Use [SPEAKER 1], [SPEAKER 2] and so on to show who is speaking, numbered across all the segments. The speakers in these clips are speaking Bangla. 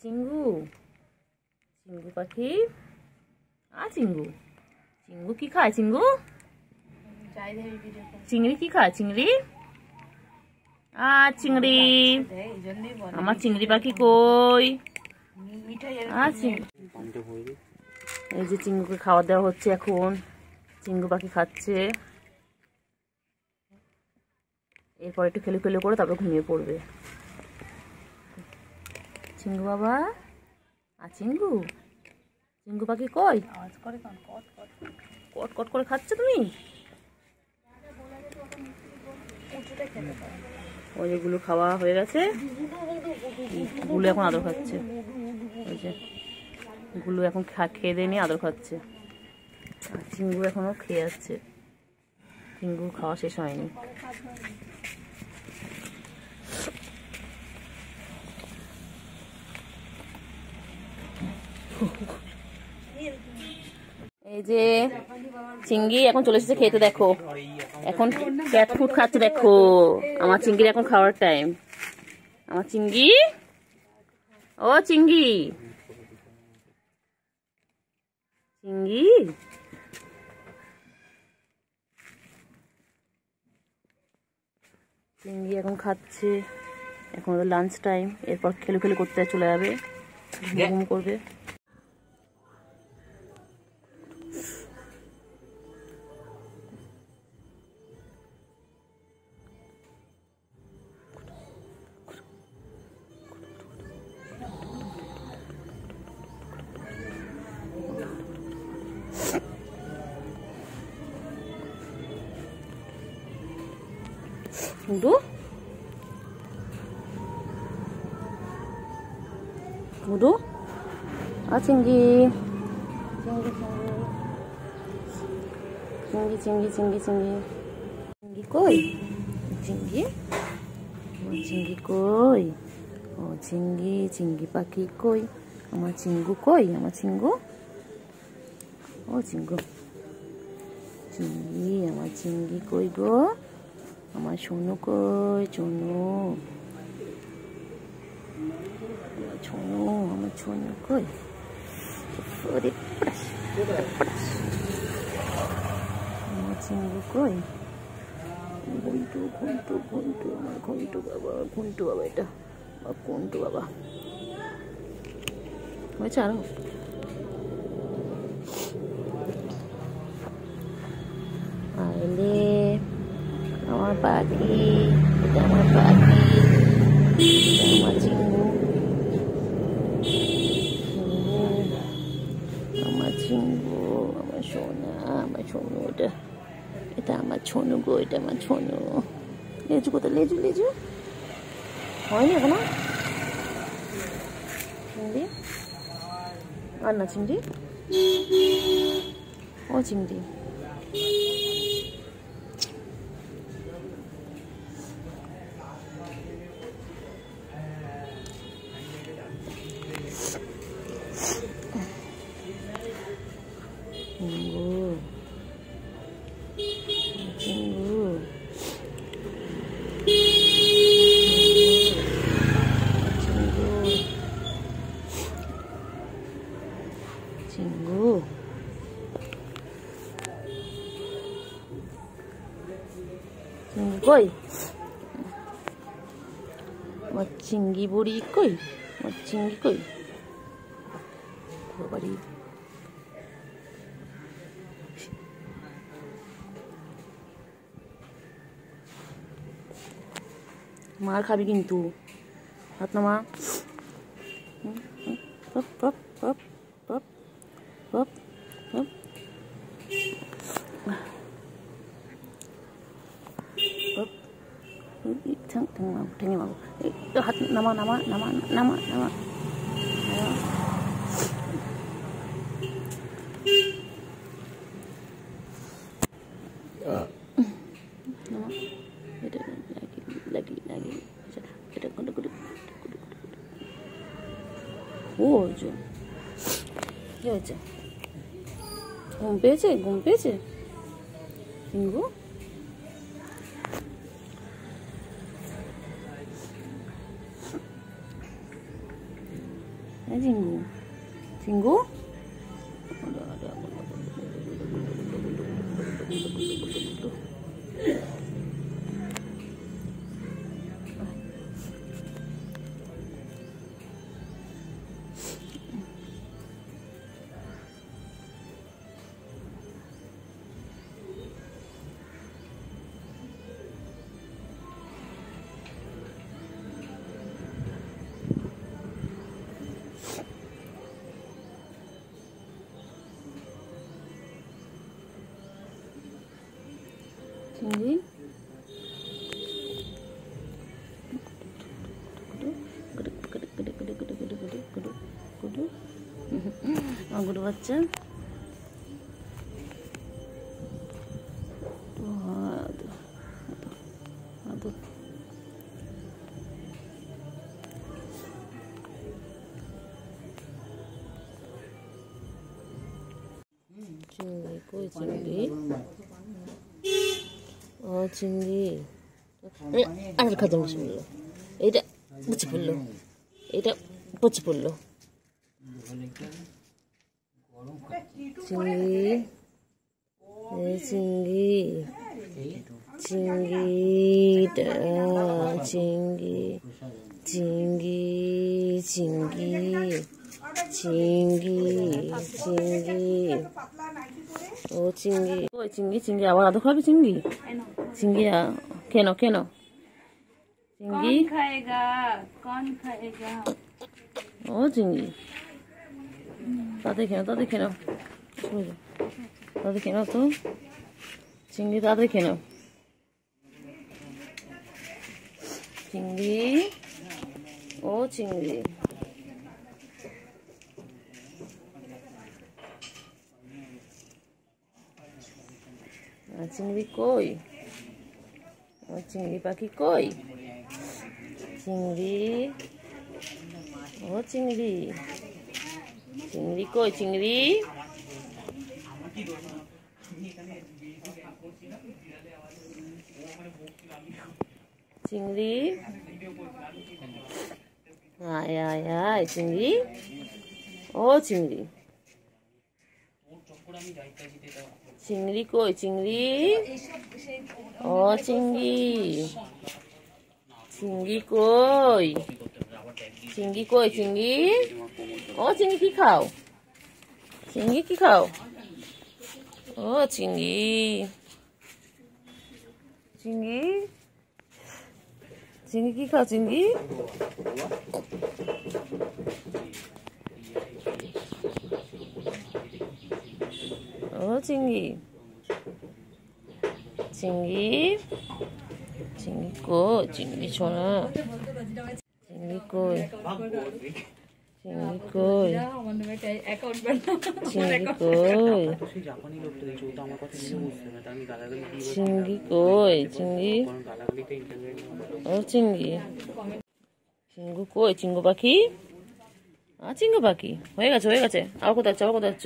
[SPEAKER 1] চিঙ্গু, চিঙ্গু পাখি। চিঙ্গু, চিঙ্গু কি খায়? চিঙ্গু, চিংড়ি কি খায়? চিংড়ি, চিংড়ি। আমার চিংড়ি পাখি কই? এই যে চিঙ্গুকে খাওয়া দেওয়া হচ্ছে এখন। চিঙ্গু পাখি খাচ্ছে। এরপর একটু খেলে খেলে করে তারপর ঘুমিয়ে পড়বে। চিঙ্গু বাবা, চিঙ্গু, চিঙ্গু পাখি কই? কট কট করে খাচ্ছে তুমি? ওই যেগুলো খাওয়া হয়ে গেছে, গুলো এখন আদর খাচ্ছে। ওই যে গুলো এখন খেয়ে দিয়ে নিয়ে আদর খাচ্ছে। আর চিঙ্গু এখনো খেয়ে যাচ্ছে। চিঙ্গু খাওয়া শেষ হয়নি। এই যে চিংড়ি এখন চলে এসেছে খেতে। দেখো এখন ক্যাট ফুড খাচ্ছে। দেখো আমার চিংড়ির এখন খাওয়ার টাইম। আমার চিংড়ি, ও চিংড়ি, চিংড়ি, চিংড়ি এখন খাচ্ছে। এখন ওদের লাঞ্চ টাইম। এরপর খেলে খেলে করতে চলে যাবে, ঘুম করবে। গুডু, গুডু, চিংড়ি, চিংড়ি, চিংড়ি, চিংড়ি, চিংড়ি, চিংড়ি কই? চিংড়ি, ও চিংড়ি কই? ও চিংড়ি, চিংড়ি পাখি কই? আমার চিঙ্গু কই? আমার চিঙ্গু, ও চিঙ্গু, চিংড়ি, আমার চিংড়ি কই গো? আমার সোনু কই? সোনু, আমার সোনু, আমার সোনু কই? আমার চিঙ্গু কই? ঘন্টু, ঘন্টু, ঘন্টু, আমার ঘন্টু বাবা, ঘন্টু বাবা, এটা আমার ঘন্টু বাবা। হয়েছে আরো? আইলে আমার পাখি, এটা আমার পাখি, আমার চিঙ্গু, আমার চিঙ্গু, আমার সোনা, আমার সোনু, এটা এটা আমার ছোনু গো, এটা আমার ছোনু। লেজু কোথায়? লেজু, লেজু হয়নি এখনো। চিংড়ি, আর না চিংড়ি, ও চিংড়ি, চিঙ্গু, চিঙ্গু কই? আমার চিঙ্গি বুড়ি কই? আমার চিঙ্গি কই? বাড়ি মার খাবি কিন্তু। হাত নামা। পপ পপ পপ পপ পপ পপ। ঠেঙে মারবো। হাত নামা, নামা, নামা, নামা, নামা। ও কি হয়েছে? ঘুম পেয়েছে? ঘুম পেয়েছে চিঙ্গু? চিঙ্গু চিঙ্গু চিংড়ি গুডু বাচ্চা চিংড়ি কই চিংড়ি ও চিংড়ি আর খাদ্য মাছ বললো এইটা বুঝে পড়লো এইটা বুঝে পড়লো চিংড়ি চিংড়ি চিংড়িটা চিংড়ি চিংড়ি চিংড়ি চিংড়ি চিংড়ি ও চিংড়ি ওই চিংড়ি চিংড়ি আবার আদৌ খাবি চিংড়ি চিংড়ি কেন কেন চিংড়ি ও চিংড়ি তাদের কেন তাদের কেন তাদের কেন তো চিংড়ি তাদের কেন চিংড়ি ও চিংড়ি চিংড়ি কই চিংড়ি পাখি কই চিংড়ি ও চিংড়ি চিংড়ি কই চিংড়ি চিংড়ি আয় আয় আয় চিংড়ি ও চিংড়ি চিংড়ি কই চিংড়ি ও চিংড়ি চিংড়ি কই চিংড়ি কই চিংড়ি ও চিংড়ি কি খাও চিংড়ি কি খাও ও চিংড়ি চিংড়ি চিংড়ি কি খাও চিংড়ি ও চিংড়ি চিংড়ি চিংড়ি কই চিংড়ি ছোনা চিংড়ি কই চিংড়ি কই চিংড়ি কই চিংড়ি কই চিংড়ি ও চিংড়ি চিংড়ু কই চিংড়ু পাখি চিংড়ু পাখি হয়ে গেছে আবার কোথায় যাচ্ছে আবার কোথায় যাচ্ছ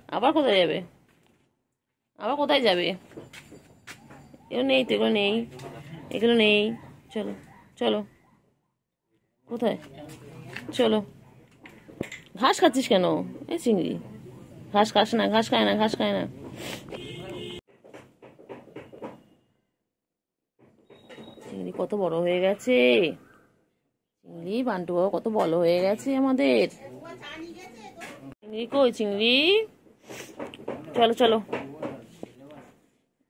[SPEAKER 1] আবার কোথায় যাবে আবার কোথায় যাবে এগুলো নেই তো এগুলো নেই এগুলো নেই চলো চলো কোথায় চলো ঘাস খাচ্ছিস কেন এ চিংড়ি ঘাস খাস না ঘাস খায় না ঘাস খায় না চিংড়ি কত বড় হয়ে গেছে চিংড়ি বান্টু বাবা কত বড় হয়ে গেছে আমাদের চিংড়ি কই চিংড়ি চলো চলো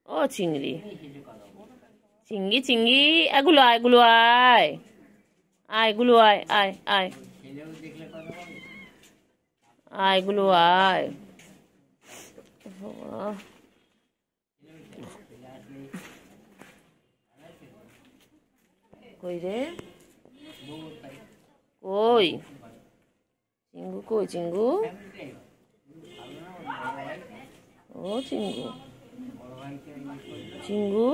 [SPEAKER 1] ও চিংড়ি চিংড়ি চিংড়ি এগুলো আয় এগুলো আয় আয় এগুলো আয় আয় আয় আয় এগুলো আয় কই রে কই চিঙ্গু কই চিঙ্গু ও চিঙ্গু চিঙ্গু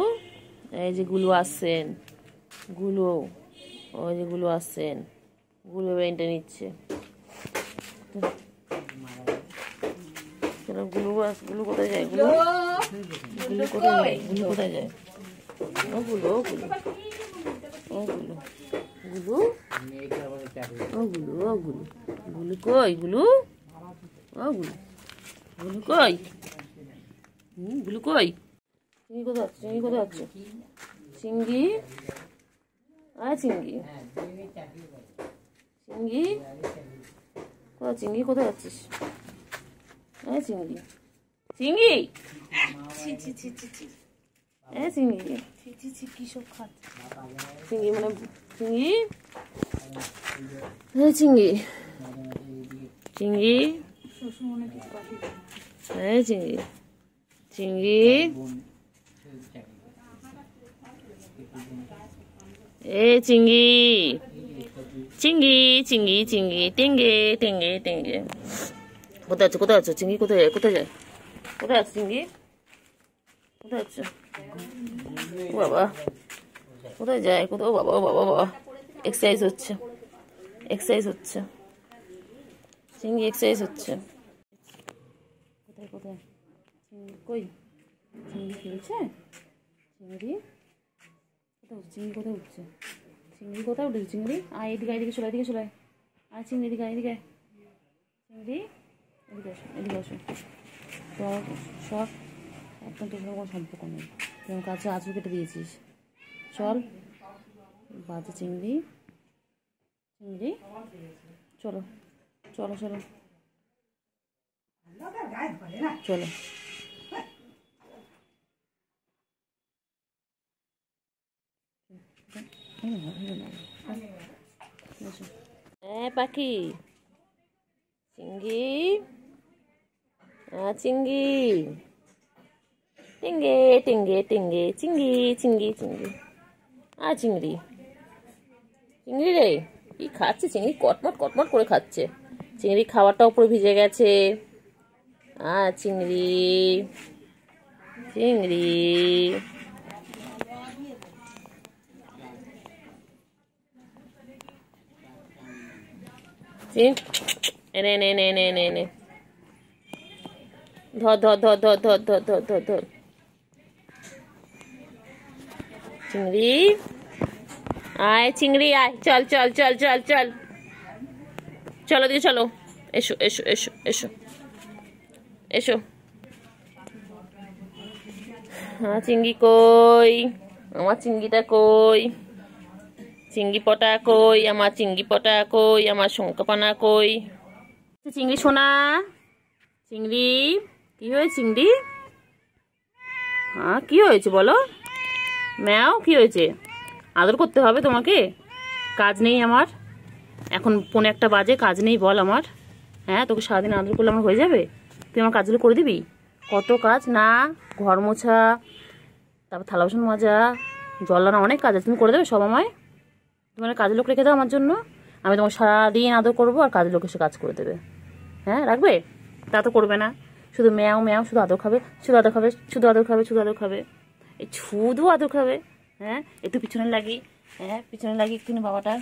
[SPEAKER 1] এই যে গুলো আসছেন গুলো ওই যে গুলো আসছেন গুলো বেনটা নিচ্ছে গুলো গুলো কোথায় যায় গুলো গুলো কোথায় যায় গুলো কোথায় যায় ও গুলো গুলো ও গুলো গুলো ও গুলু, ও গুলু, গুলু কই গুলু, ও গুলু, গুলু কই, গুলু কই, চিংড়ি কোথায় আছে, চিংড়ি কোথায় আছে, চিংড়ি, চিংড়ি, চিংড়ি কোথায়, চিংড়ি কোথায় আছিস, চিংড়ি, চিংড়ি, চিংড়ি, কি সব খাচ্ছে, চিংড়ি মানে চিংড়ি, চিংড়ি, চিংড়ি, চিংড়ি, চিংড়ি, চিংড়ি, চিংড়ি, চিংড়ি, চিংড়ি, টেঙ্গে টেঙ্গে টেঙ্গে, কোথায় আছো, কোথায় আছো, চিংড়ি কোথায় যায়, কোথায় যায়, কোথায় আছে চিংড়ি, কোথায় আছো, ও বাবা কোথায় যায়, কোথাও, বাবা বাবা বাবা, এক্সারসাইজ হচ্ছে, এক্সারসাইজ হচ্ছে, চিংড়ি এক্সারসাইজ হচ্ছে, কোথায় কোথায়, চিংড়ি কই, চিংড়ি খেলছে, চিংড়ি কোথায় উঠছে, চিংড়ি কোথায় উঠছে, চিংড়ি কোথায় উঠেছে, চিংড়ি এদিকে, এদিকে চলে, এদিকে চলে, চিংড়ি এদিকে, এদিকে, চিংড়ি এদিকে আসো, এদিকে আসো, সব একদম তোর কোনো সম্পর্ক নেই, তোমার কাছে আঁচড় কেটে দিয়েছিস, চল বাজে চিংড়ি, চিংড়ি চলো চলো চলো চলো, পাখি, চিংড়ি, চিংড়ি, টেঙ্গে টেঙ্গে টেঙ্গে, চিংড়ি চিংড়ি চিংড়ি, চিংড়ি, চিংড়ি রে কি খাচ্ছে, চিংড়ি কটমট কটমট করে খাচ্ছে, চিংড়ি খাবারটা উপরে ভিজে গেছে, চিংড়ি, চিংড়ি, এনে এনে এনে এনে এনে এনে, ধর ধর ধর ধর ধর ধর ধর ধর ধর, চিংড়ি, চিংড়ি আয়, চল চল চল চল চল, চলো দিকে চলো, এসো এসো এসো এসো এসো, চিংড়ি কই, আমার চিংড়িটা কই, চিংড়ি পটা কই, আমার চিংড়ি পটা কই, আমার শঙ্কপানা কই, চিংড়ি সোনা, চিংড়ি কি হয়েছে, চিংড়ি কি হয়েছে বলো, ম্যাও কি হয়েছে, আদর করতে হবে তোমাকে, কাজ নেই আমার, এখন 1:45 বাজে, কাজ নেই বল আমার, তোকে সারাদিন আদর করলে আমার হয়ে যাবে, তুই আমার কাজগুলো করে দিবি, কত কাজ না, ঘর মোছা, তারপর থালা বাসন মাজা, জল আনা, অনেক কাজ আছে, তুমি করে দেবে সব আমায়, তুমি কাজের লোক রেখে দাও আমার জন্য, আমি তোমার সারাদিন আদর করবো, আর কাজের লোক এসে কাজ করে দেবে, রাখবে, তা তো করবে না, শুধু ম্যাও ম্যাও, শুধু আদর খাবে, শুধু আদর খাবে, শুধু আদর খাবে, শুধু আদর খাবে, এই শুধু আদর খাবে, একটু পিছনে লাগি, পিছনে লাগি একটু বাবাটা,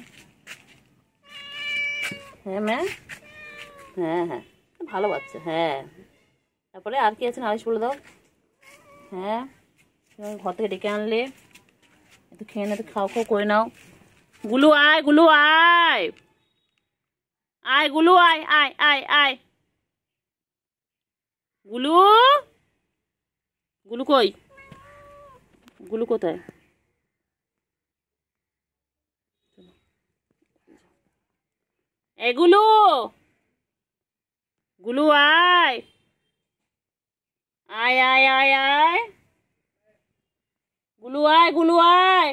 [SPEAKER 1] ম্যা, হ্যাঁ ভালো বাচ্চা, তারপরে আর কি আছে নালিশ বলে দাও, ঘর থেকে ডেকে আনলে, একটু খেয়ে না, একটু খাও খাও করে নাও, গুলু আয়, গুলু আয়, আয় গুলু আয়, আয় আয় আয়, গুলু, গুলু কই, গুলু কোথায়, গুলু, গুলু আয়, আয় আয় আয় আয়, গুলু আয়, গুলু আয়,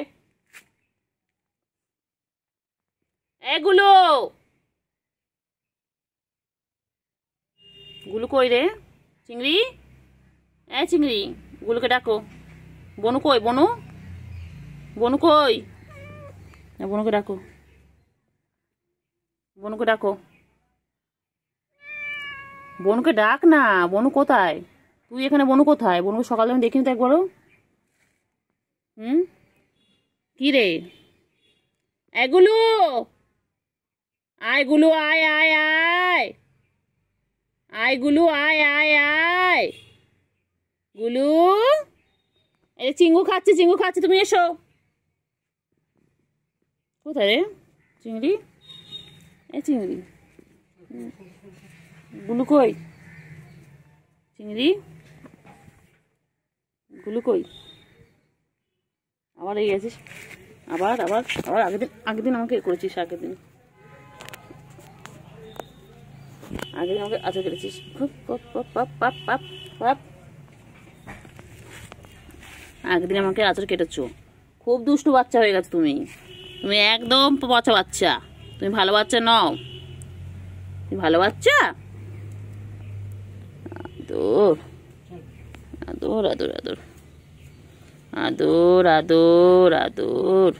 [SPEAKER 1] গুলু, গুলু কই রে, চিংড়ি, চিংড়ি, গুলুকে ডাকো, বনু কই, বনু, বনু কই, বনুকে ডাকো, বনুকে ডাকো, বনুকে ডাক না, বনু কোথায়, তুই এখানে, বনু কোথায়, বনুকে সকালে আমি দেখিনি তো একবারও, কি রে, গুলু, আয় গুলু আয় আয় আয়, আয় গুলু আয় আয় আয়, গুলু, চিংড়ি খাচ্ছে, চিংড়ি খাচ্ছে, তুমি এসো, কোথায় রে চিংড়ি, এই চিংড়ি, গুলু কই? চিংড়ি গুলু কই? আবার এই গেছিস, আবার আবার আবার আগের দিন আমাকে করেছিস, আগের দিন আমাকে আচার কেটেছিস। আগের দিন আমাকে আচার কেটেছো। খুব দুষ্টু বাচ্চা হয়ে গেছো তুমি, তুমি একদম পচা বাচ্চা, তুমি ভালো বাচ্চা নও, তুমি ভালো বাচ্চা। আদর আদর আদর আদর আদর আদর আদর।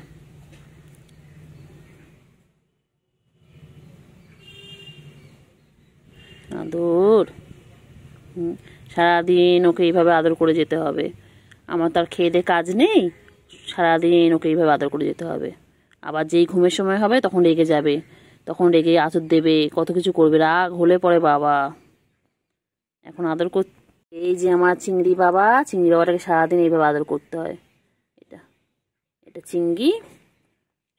[SPEAKER 1] আদর, সারাদিন ওকে এইভাবে আদর করে যেতে হবে। আমার তার খেয়ে দিয়ে কাজ নেই, সারাদিন ওকে এইভাবে আদর করে যেতে হবে। আবার যেই ঘুমের সময় হবে তখন রেগে যাবে, তখন রেগে আদর দেবে, কত কিছু করবে, রাগ হলে পরে বাবা। এখন আদর কর, এই যে আমার চিংড়ি বাবা, চিংড়ি বাবাটাকে সারাদিন এইভাবে আদর করতে হয়। এটা এটা চিংড়ি,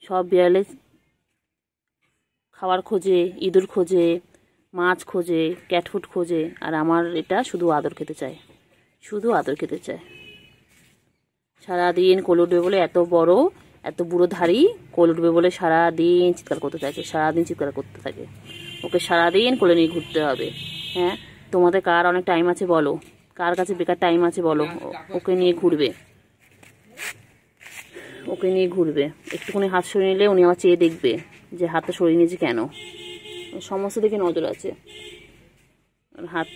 [SPEAKER 1] সব বিড়ালে খাবার খোঁজে, ইঁদুর খোঁজে, মাছ খোঁজে, ক্যাটফুট খোঁজে, আর আমার এটা শুধু আদর খেতে চায়, শুধু আদর খেতে চায়। সারাদিন কোলে উঠবে বলে, এত বড় এত বুড়ো ধাড়ি, কোলে উঠবে বলে সারাদিন চিৎকার করতে থাকে, সারাদিন চিৎকার করতে থাকে। ওকে সারাদিন কোলে নিয়ে ঘুরতে হবে। হ্যাঁ, তোমাদের কার অনেক টাইম আছে বলো, কার কাছে বেকার টাইম আছে বলো, ওকে নিয়ে ঘুরবে, ওকে নিয়ে ঘুরবে। একটুখানি হাত সরিয়ে নিলে উনি আবার চেয়ে দেখবে যে হাতটা সরিয়ে নিয়েছে কেন, সমস্ত দিকে নজর আছে। হাত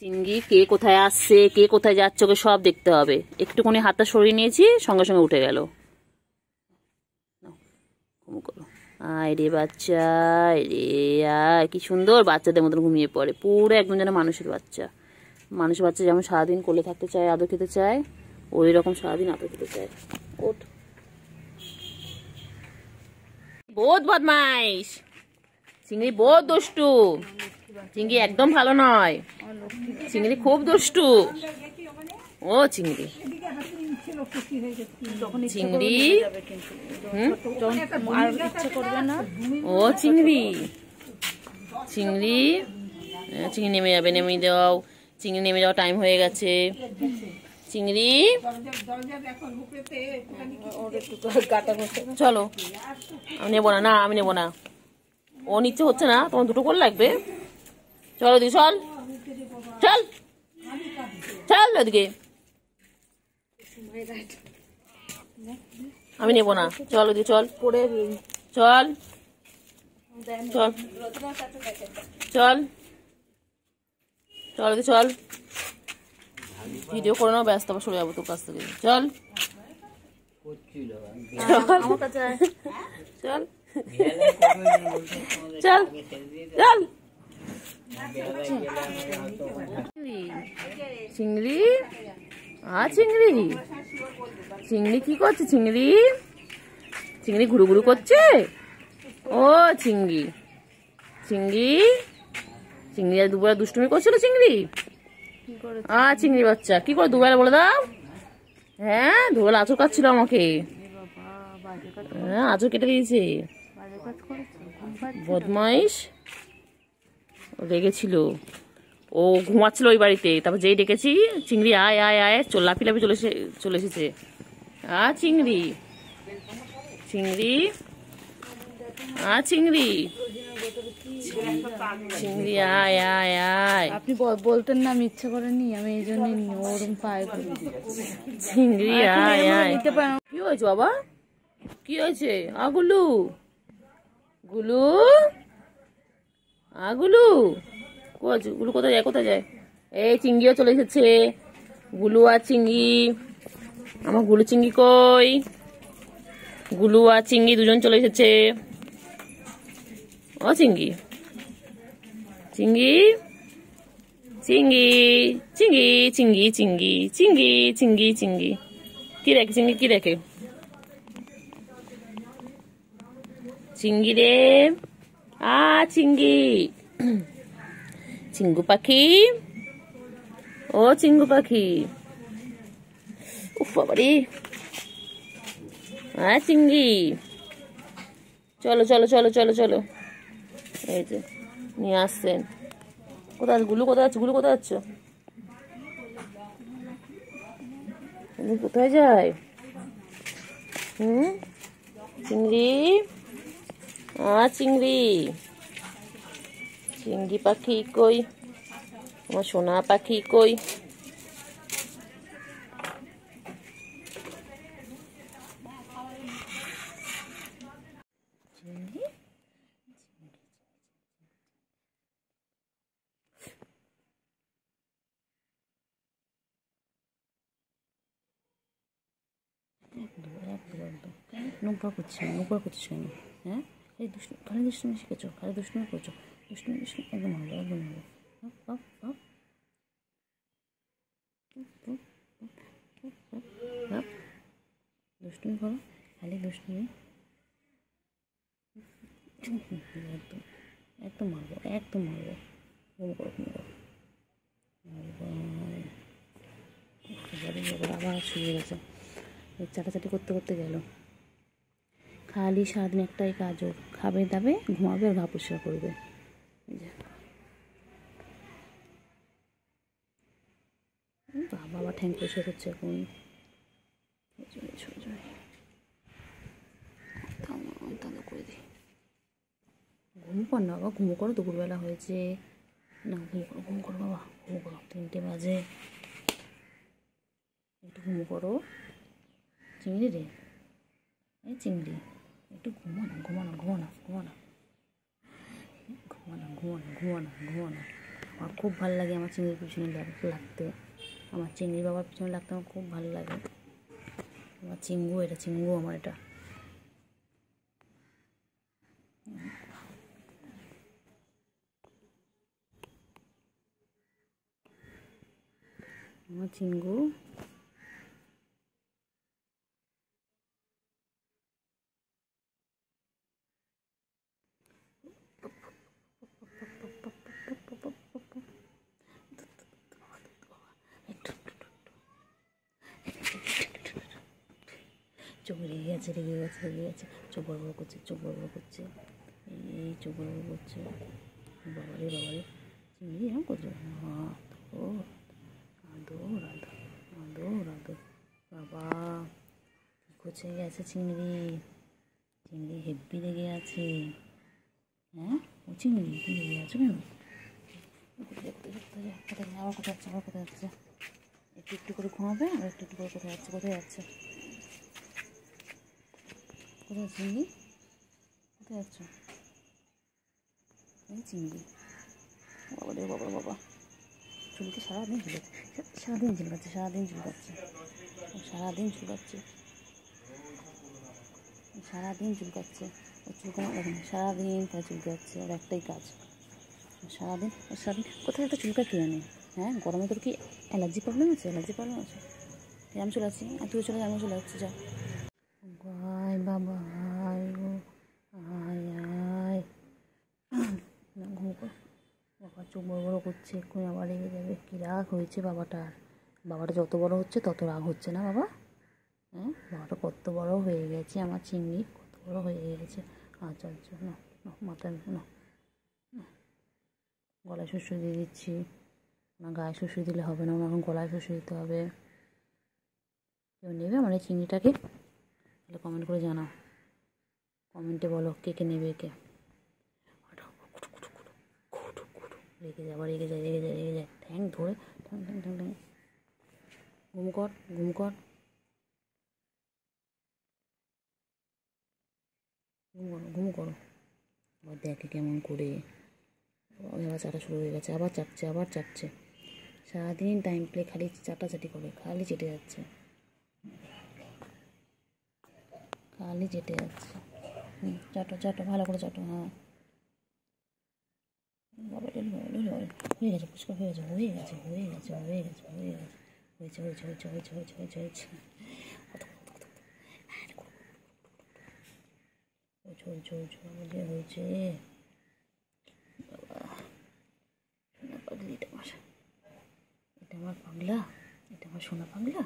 [SPEAKER 1] চিংড়ি কে কোথায় আসছে, কে কোথায় যাচ্ছে, ওকে সব দেখতে হবে। একটুখানি হাতটা সরিয়ে নিয়েছি, সঙ্গে সঙ্গে উঠে গেল। আয় রে বাচ্চা, রে আয়, কি সুন্দর বাচ্চাদের মতন ঘুমিয়ে পড়ে, পুরো একদম যেন মানুষের বাচ্চা। মানুষের বাচ্চা যেমন সারাদিন কোলে থাকতে চায়, আদর খেতে চায়, ওই রকম সারাদিন আদর খেতে চায়। ওঠ, বহুত বদমাইশ চিংড়ি, বহুত দুষ্টু চিংড়ি, একদম ভালো নয় চিংড়ি, খুব দুষ্টু। ও চিংড়ি, চিংড়ি, ও চিংড়ি, চিংড়ি, চিংড়ি নেমে যাবে, নেমে দাও, চিংড়ি নেমে যাওয়া টাইম হয়ে গেছে। চিংড়ি চলো, আমি নেবো না, না আমি নেবো না, ও নিচ্ছে হচ্ছে না, তোমার দুটো করে লাগবে। চলো দি, চল চল চল ওদিকে, আমি নেবো না, চল ওদিকে, চল চল চল চল চল ওদিকে, চল ভিডিও করে নাও, ব্যস্ত আবার সরে যাবো তোর কাছ থেকে। চল চল চল চল। চিংড়ি, চিংড়ি, চিংড়ি কি করছে? চিংড়ি, চিংড়ি ঘুরু ঘুরু করছে। ও চিংড়ি, চিংড়ি, চিংড়ি আর দুবেলা দুষ্টুমি করছিল। চিংড়ি, চিংড়ি বাচ্চা কি করে দুবেলা বলে দাও? হ্যাঁ, দুবেলা আঁচড় কাটছিল আমাকে, হ্যাঁ আঁচড় কেটে দিয়েছে, বদমাইশ, রেগেছিল, ও ঘুমাচ্ছিল ওই বাড়িতে। তারপর যেই ডেকেছি, চিংড়ি আয় আয় আয়, লাফি লাফি চলে এসেছে। চিংড়ি, চিংড়ি, চিংড়ি, চিংড়ি আয় আয় আয়।
[SPEAKER 2] আপনি বলতেন না, আমি ইচ্ছা করেনি, আমি এই জন্য ওরম পায়ে
[SPEAKER 1] চিংড়ি আয় আয়। কি হয়েছে বাবা, কি হয়েছে? গুলু, গুলু, গুলু, গুলু কোথায় যায়, কোথায় যায়? এই চিংড়িও চলে এসেছে, গুলু আর চিংড়ি। আমার গুলু চিংড়ি কই? গুলু আর চিংড়ি দুজন চলে এসেছে। ও চিংড়ি, চিংড়ি, চিংড়ি, চিংড়ি, চিংড়ি, চিংড়ি, চিংড়ি, চিংড়ি, চিংড়ি, কি দেখে চিংড়ি, কি দেখে? চিংড়ি রে, চিংড়ি, চিঙ্গু পাখি, ও চিঙ্গু পাখি, উফ বাবারে, চিংড়ি, চলো চলো চলো চলো চলো। এই যে নিয়ে আসছেন। কোথায় গুলু, কোথায় যাচ্ছে গুলু, কোথায় যাচ্ছ? কোথায় যায়? চিংড়ি, চিংড়ি, চিংড়ি পাখি কই? আমার সোনা পাখি কই? চিংড়ি, নোংরা করছে কেন? হ্যাঁ, এই দুষ্টু, খালি দুষ্টুমি শিখেছো, খালি দুষ্টুমি করছো, দুষ্টুমি দুষ্টুমি, একদম হবে, একদম হবে। দুষ্টুমি করো, খালি দুষ্টুমি। একদম একদম মারবো, একদম মারবো। ঘুম করো, ঘুম করো। আবার শুয়ে গেছে, চাটাচাটি করতে করতে গেল। খালি সারাদিন একটাই কাজ ওর, খাবে দাবে, ঘুমাবে আর গা পরিষ্কার করবে। বাবা ঠ্যাং পরিষ্কার করছে এখন। করে দিই, ঘুম কর না বাবা, ঘুমো করো, দুপুরবেলা হয়েছে না, ঘুম করো বাবা, ঘুম করো, 3টে বাজে, একটু ঘুমো করো। চিংড়ি রে, এই চিংড়ি, একটু ঘুমো না, ঘুমো না, ঘুমো না, ঘুমো না, ঘুমো না, ঘুমো না, ঘুমো না, ঘুমো না। আমার খুব ভালো লাগে আমার চিংড়ির পিছনে লাগতে, আমার চিংড়ি বাবার পিছনে লাগতে আমার খুব ভালো লাগে। আমার চিঙ্গু, এটা চিঙ্গু আমার, এটা আমার চিঙ্গু। চোখ রেগে গেছে, রেগে গেছে, রেগে গেছে, চোখ বড় বড় করছে, চোখ বড় বড় করছে, এই চোখ বড় বড় করছে। বাবারে বাবারে, চিংড়ি এরকম করছে, আদর আদর আদর আদর। বাবা কি করছে গেছে চিংড়ি, চিংড়ি হেব্বি রেগে আছে। হ্যাঁ, ও চিংড়ি, তুমি রেগে আছো কেন? কোথায় আবার কোথায় যাচ্ছে, আবার কোথায় যাচ্ছে? একটু একটু করে ঘুমাবে আর একটু একটু করে কোথায় যাচ্ছে, কোথায় যাচ্ছে, কোথায় চিংড়ি, কোথায় যাচ্ছ? এই চিংড়ি, বাবা রে বাবা, বাবা চুলকে সারাদিন ঝুলাচ্ছে, সারাদিন ঝুলকাচ্ছে, সারাদিন ঝুলকাচ্ছে, সারাদিন ঝুলকাচ্ছে, সারাদিন চুলকাচ্ছে। ও চুলকানো দেখেন, সারাদিন তাই চুলকাচ্ছে, ওর একটাই কাজ, সারাদিন সারাদিন। কোথায় একটা চুলকা কে জানে? হ্যাঁ, গরমে তোর কি অ্যালার্জি প্রবলেম আছে? অ্যালার্জি প্রবলেম আছে? আমি চলে আসছি, আর তুই চলে যা, আমি চলে যাচ্ছি, যা। আয় বাবা, আয় গো, আয় আয়, না ঘুম কর। বাবা চোখ বড় বড় করছে, এক্ষুনি আবার রেগে যাবে। কী রাগ হয়েছে বাবাটার, বাবাটা যত বড় হচ্ছে তত রাগ হচ্ছে না বাবা? হ্যাঁ, বাবাটা কত বড় হয়ে গেছে, আমার চিংড়ি কত বড় হয়ে গেছে। আচ্ছা আচ্ছা, না না, মাথায় না, গলায় শুশুই দিয়ে দিচ্ছি না, গায়ে শুশুই দিলে হবে না, এখন গলায় শুশুই দিতে হবে। কেউ নেবে আমার এই চিংড়িটাকে? তাহলে কমেন্ট করে জানাও, কমেন্টে বলো কে কে নেবে, কে। রেগে যায়, আবার রেগে যায়, রেগে যায়, রেগে যায়, ঠ্যাং ধরে, ঠ্যাং ঠ্যাং ঠ্যাং ঠ্যাং। ঘুম কর, ঘুম কর, ঘুম করো, ঘুম করো। আবার দেখে কেমন করে, আবার চাটা শুরু হয়ে গেছে, আবার চাটছে, আবার চাটছে। সারাদিন টাইম প্লে খালি চাটাচাটি করে, খালি চেটে যাচ্ছে, খালি চেটে যাচ্ছে। চাটো চাটো, ভালো করে চাটো। হ্যাঁ বাবা, হয়ে গেছে, ফুচকা হয়ে গেছে, হয়ে গেছে, হয়ে গেছে, হয়ে গেছে, হয়ে গেছে, হয়েছে, হয়েছে, হয়েছে, হয়েছে, হয়েছে, হয়েছে, হয়েছে, হয়েছে, হয়েছে, হয়েছে, হয়েছে। বাবা সোনা পাগলি, এটা আমার, এটা আমার পাগলা, এটা আমার সোনা পাগলা,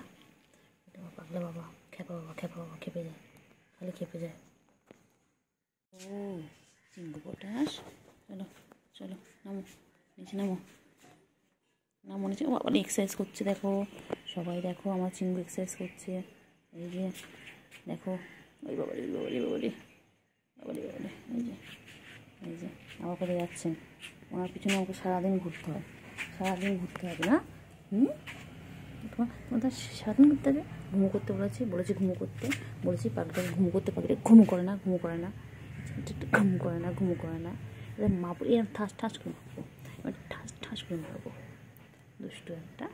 [SPEAKER 1] এটা আমার পাগলা বাবা। খেপা বাবা, খেপা বাবা, খেপে যায়, খালি খেপে যায়। ও চিঙ্গু পটাশ, চলো চলো নামো, নিচে নামো, নামো নিচে। বাবা এক্সারসাইজ করছে দেখো, সবাই দেখো আমার চিঙ্গু এক্সারসাইজ করছে। এই যে দেখো, ওই বাবারি বাবারি বাবারি বাবারি বাবারি, এই যে আমার কোথায় যাচ্ছেন, ওনার পিছনে আমাকে সারাদিন ঘুরতে হয়, সারাদিন ঘুরতে হবে না? তোমার সারাদিন ঘুরতে হবে। ঘুমো করতে বলেছি ঘুমো করতে বলেছি, পাখিটাকে ঘুমো করতে, পাখিটা ঘুমো করে না, ঘুমো করে না, ঘুমো করে না, ঘুমো করে না। এবার মারবো, এরকম ঠাস ঠাস করে মারবো, এবার ঠাস ঠাস করে মারবো, দুষ্টু একটা।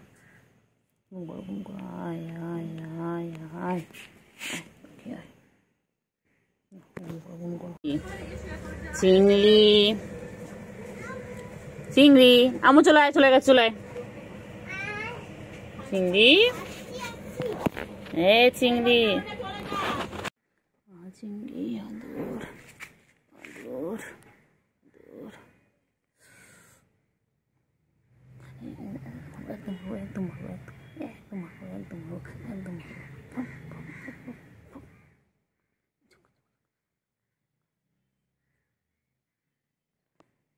[SPEAKER 1] ঘুম করো ঘুম করো, আয় আয় আয় আয়, চিংড়ি চিংড়ি, আমু চলে আয়, চলে গেছে, চলে আয় চিংড়ি, এ চিংড়ি, চিংড়ি আদর আদর আদর, একদম ভালো, একদম ভালো, একদম ভালো, একদম ভালো, একদম ভালো।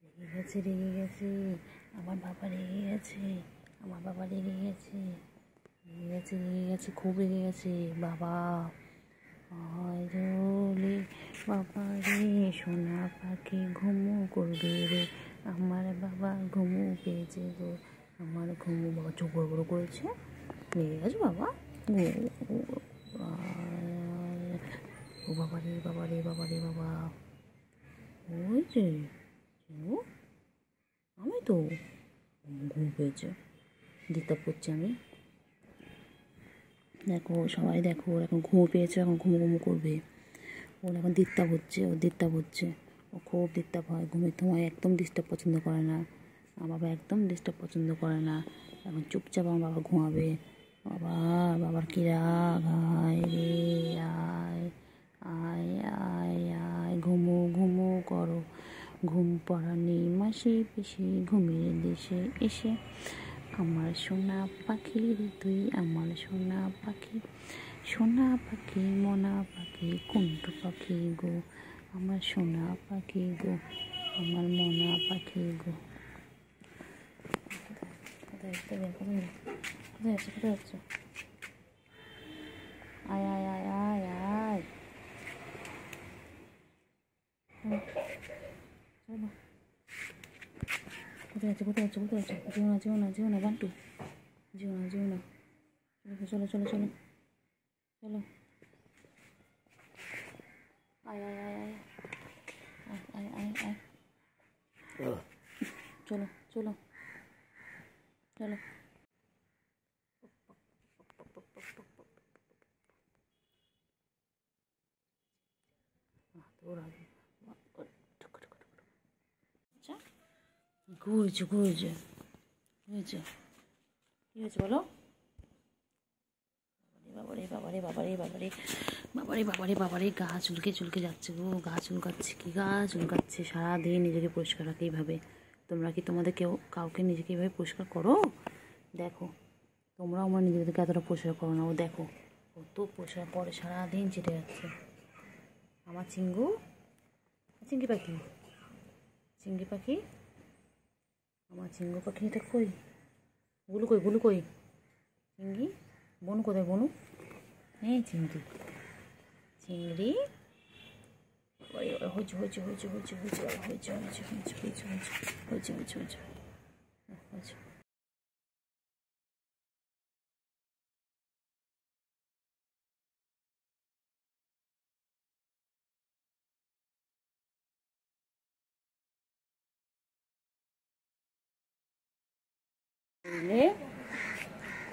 [SPEAKER 1] রেগে গেছে, রেগে গেছে, আমার বাবা রেগে গেছে, আমার বাবা রেগে গেছে, রেগে গেছে, রেগে গেছে, খুব রেগে গেছে বাবা। রে বাবা রে, সোনা পাখি ঘুমু করবে রে, আমার বাবা ঘুমু পেয়েছে গো, আমার ঘুমু। বাবা চোখ বড় বড় করেছে, রেগে গেছে বাবা। ও বাবা রে বাবা রে বাবা রে বাবা, ওই যে আমি তো ঘুম পেয়েছে, দিতে করছি আমি। দেখো সবাই দেখো, এখন ঘুমো পেয়েছে, এখন ঘুমো ঘুমো করবে। ওর এখন ডিস্টার্ব হচ্ছে, ও ডিস্টার্ব হচ্ছে, ও খুব ডিস্টার্ব হয় ঘুমের সময়, একদম ডিস্টার্ব পছন্দ করে না। আমার বাবা একদম ডিস্টার্ব পছন্দ করে না। এখন চুপচাপ আমার বাবা ঘুমাবে। বাবা, বাবার কি রাগ, আয় রে আয় আয় আয় আয়, ঘুমো ঘুমো করো, ঘুম পড়ানি মাসি পিসি ঘুমিয়ে দেশে এসে, আমার সোনা পাখি রে তুই, আমার সোনা পাখি, সোনা পাখি মনা পাখি কুন্টু পাখি গো, আমার সোনা পাখি গো, আমার মনা পাখি গো। কোথায় যাচ্ছে, কোথায় যাচ্ছে? আয় আয় আয় আয় আয়, চলো। কোথায় যাচ্ছে, কোথায় যাচ্ছে, কোথায় যাচ্ছে? যেও না, যেও না, যেও না বান্টু, যেও না, যেও না, চলো চলো চলো চলো, আয় আয় আয় আয় আয় আয় আয়, চলো চলো চলো। আচ্ছা ঘুরছে ঘুরছে ঘুরছে, কি হয়েছে বলো? বাবারে বাবারে বাবারে বাবারে বাবারে বাবারে বাবারে, গা চুলকে চুলকে যাচ্ছে গো, গা চুলকাচ্ছে, কি গা চুলকাচ্ছে। সারাদিন নিজেকে পরিষ্কার রাখে এইভাবে। তোমরা কি তোমাদের কাউকে নিজেকে এইভাবে পরিষ্কার করো? দেখো তোমরাও আমার নিজেদেরকে এতটা পরিষ্কার করো না, ও দেখো কত পরিষ্কার করে, সারাদিন চেটে যাচ্ছে। আমার চিঙ্গু, চিঙ্গি পাখি, চিঙ্গি পাখি, আমার চিঙ্গু পাখি, এটা কই? গুলু কই, গুলু কই? চিঙ্গি, বনু কোথায় বনু? হ্যাঁ চিংড়ি, চিংড়ি, হয়েছে হয়েছে হয়েছে হয়েছে হয়েছে হয়েছে হয়েছে হয়েছে হয়েছে হয়েছে হয়েছে হয়েছে হয়েছে।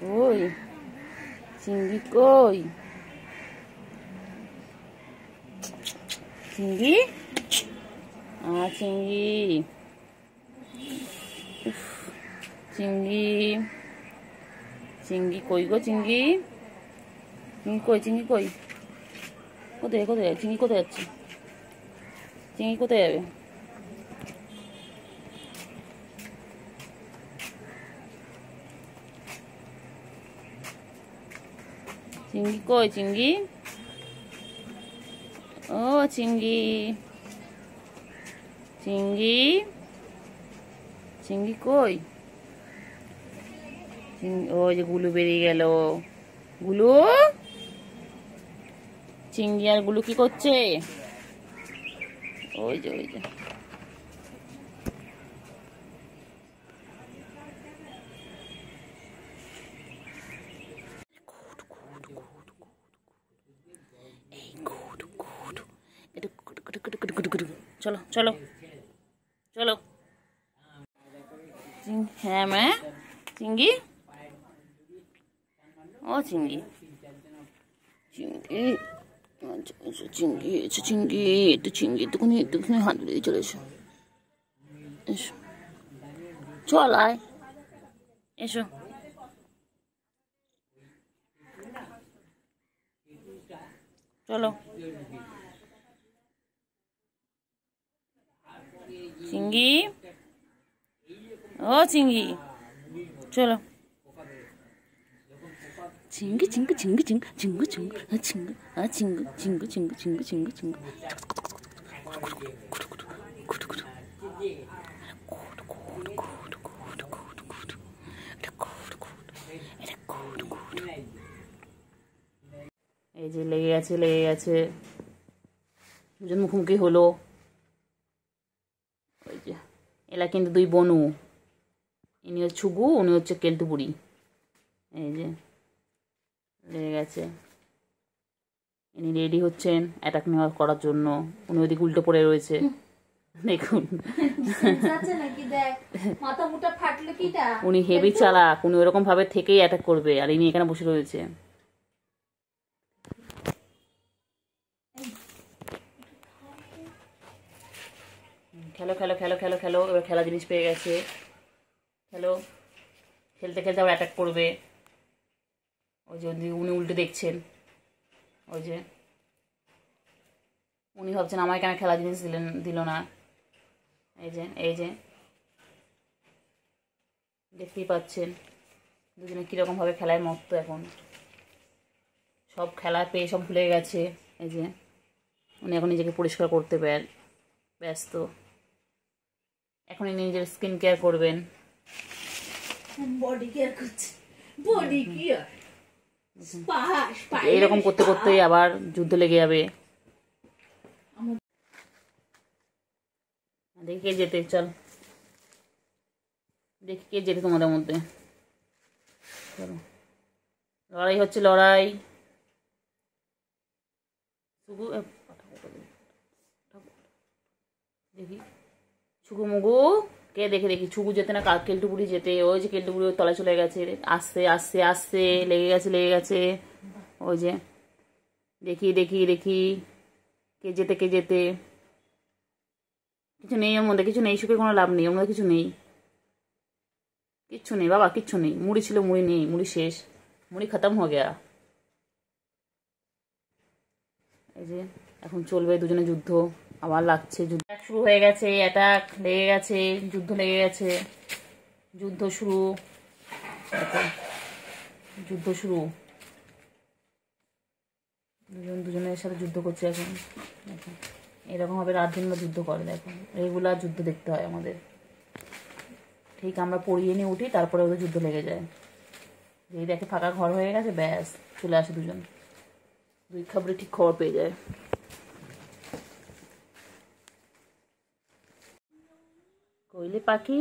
[SPEAKER 1] কই চিংড়ি, কই চিংড়ি, চিংড়ি, চিংড়ি, চিংড়ি কই গো, চিংড়ি, চিংড়ি কই, চিংড়ি কই? কোথায় কোথায় যাচ্ছে চিংড়ি, কোথায় যাচ্ছে চিংড়ি, কোথায় যাবে? চিংড়ি কই, চিংড়ি, ও চিংড়ি, চিংড়ি চিংড়ি কই? ওই যে গুলু বেরিয়ে গেল। গুলু, চিংড়ি আর গুলু কি করছে? ওই যে ওই যে চলো চলো চলো। হ্যাঁ মা, চিংড়ি, ও চিংড়ি চিংড়ি, চিংড়ি এসো, চিংড়ি একটু, চিংড়ি একটুখানি একটুখানি হাত ধরে চলে এসো, এসো চল আয়, এসো। চলো চিংড়ি, ও চিংড়ি চলো। চিংড়ি চিংড়ি চিংড়ি চিংড়ি চিংড়ি চিংড়ি চিংড়ি চিংড়ি চিংড়ি চিংড়ি চিংড়ি চিংড়ি। এই যে লেগে গেছে লেগে গেছে, দুজন মুখোমুখি হলো। ওই যে এলা কিন্তু দুই বনু, ইনি হচ্ছে ছুগু, উনি হচ্ছে কেলটু বুড়ি। এই যে লেগে গেছে, ইনি রেডি হচ্ছেন অ্যাটাক নেওয়া করার জন্য। উনি ওদিকে উল্টো পড়ে রয়েছে, দেখুন। উনি হেভি চালাক, উনি ওরকম ভাবে থেকেই অ্যাটাক করবে, আর ইনি এখানে বসে রয়েছে। খেলো খেলো খেলো খেলো খেলো, এবার খেলা জিনিস পেয়ে গেছে, খেলো। খেলতে খেলতে আবার অ্যাটাক করবে। ওই যে উনি উল্টে দেখছেন, ওই যে উনি ভাবছেন আমায় কেন খেলা জিনিস দিল না। এই যে এই যে দেখতেই পাচ্ছেন দুজনে কীরকম ভাবে খেলায় মত্ত, এখন সব খেলা পেয়ে সব ভুলে গেছে। এই যে উনি এখন নিজেকে পরিষ্কার করতে ব্যস্ত, এখন ইনি নিজের স্কিন কেয়ার করবেন,
[SPEAKER 2] বডি কেয়ার করছে, বডি কেয়ার।
[SPEAKER 1] এইরকম করতে করতেই আবার যুদ্ধ লেগে যাবে। দেখি কে যেতে, চল দেখি কে যেতে তোমাদের মধ্যে। চলো, লড়াই হচ্ছে, লড়াই। দেখি ছুগু মুগু কে, দেখে দেখি ছুগু যেতে না কেলটু বুড়ি যেতে। ওই যে কেলটু বুড়ি তলায় চলে গেছে, আসছে আসছে আসছে, লেগে গেছে লেগে গেছে। ওই যে দেখি দেখি দেখি কে যেতে কে যেতে। কিছু নেই ওর মধ্যে, কিছু নেই, সুখে কোনো লাভ নেই ওর মধ্যে, কিছু নেই, কিচ্ছু নেই বাবা, কিচ্ছু নেই। মুড়ি ছিল, মুড়ি নেই, মুড়ি শেষ, মুড়ি খতম হয়ে গেয়া। এই যে এখন চলবে দুজনে যুদ্ধ, আবার লাগছে, যুদ্ধ শুরু হয়ে গেছে, অ্যাটাক লেগে গেছে, যুদ্ধ লেগে গেছে, যুদ্ধ শুরু, যুদ্ধ শুরু। দুজনের সাথে যুদ্ধ করছে এখন। এরকম ভাবে রাত দিন যুদ্ধ করে, দেখো রেগুলার যুদ্ধ দেখতে হয় আমাদের। ঠিক আমরা পড়িয়ে নিয়ে উঠি, তারপরে ওদের যুদ্ধ লেগে যায়। যেই দেখে ফাঁকা ঘর হয়ে গেছে, ব্যাস চলে আসে দুজন, দুই খবরে ঠিক খবর পেয়ে যায়। কইলে পাখি,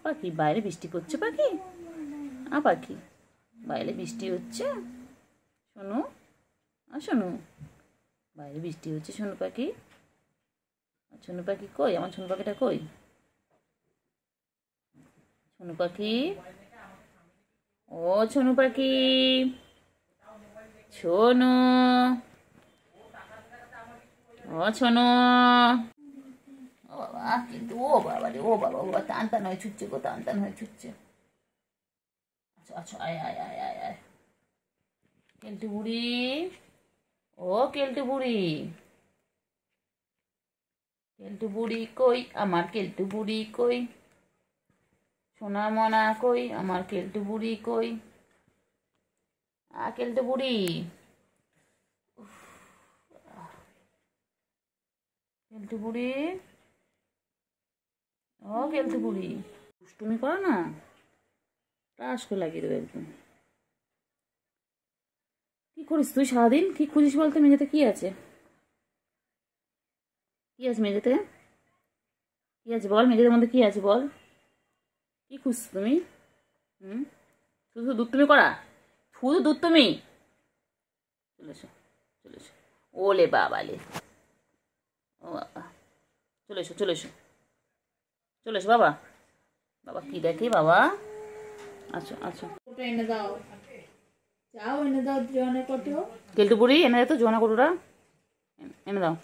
[SPEAKER 1] পাখি বাইরে বৃষ্টি পড়ছে, পাখি পাখি বাইরে বৃষ্টি হচ্ছে, শোনো শোনো, বাইরে বৃষ্টি হচ্ছে, শোনো পাখি। সোনু পাখি কই, আমার সোনু পাখিটা কই? সোনু পাখি, ও সোনু পাখি, শোনো, ও শোনো। ও বাবা, কিন্তু ও বাবা রে, ও বাবা, ও টান টান হয়ে ছুটছে গো, টান টান হয়ে ছুটছে। আচ্ছা আচ্ছা, আয় আয় আয় আয় আয়। কেলটু বুড়ি, ও কেলটু বুড়ি, কেলটু বুড়ি কই, আমার কেলটু বুড়ি কই, সোনা মনা কই, আমার কেলটু বুড়ি কই, কেলটু বুড়ি, কেলটু বুড়ি, ও কেলটু বুড়ি দুষ্টুমি করো না, টাস করে লাগিয়ে দেবে একদম। কি করিস তুই সারাদিন? কি খুঁজিস বলতে? মেঝেতে কি আছে? কি আছে মেঝেতে? কি আছে বল, মেঝেদের মধ্যে কি আছে বল? কি খুঁজছো তুমি? শুধু দুধ তুমি করা, শুধু দুধ তুমি। চলে এসো, চলে এসো। ওলে বাবালে, ও বাবা, চলে এসো, চলে এসো, চলে এসো বাবা। বাবা কি দেখে বাবা? আচ্ছা আচ্ছা,
[SPEAKER 2] ওটা এনে দাও, যাও এনে দাও জোয়ানের কটো।
[SPEAKER 1] কেলটু বুড়ি এনে দে তো জোয়ানা কটুরা, এনে দাও।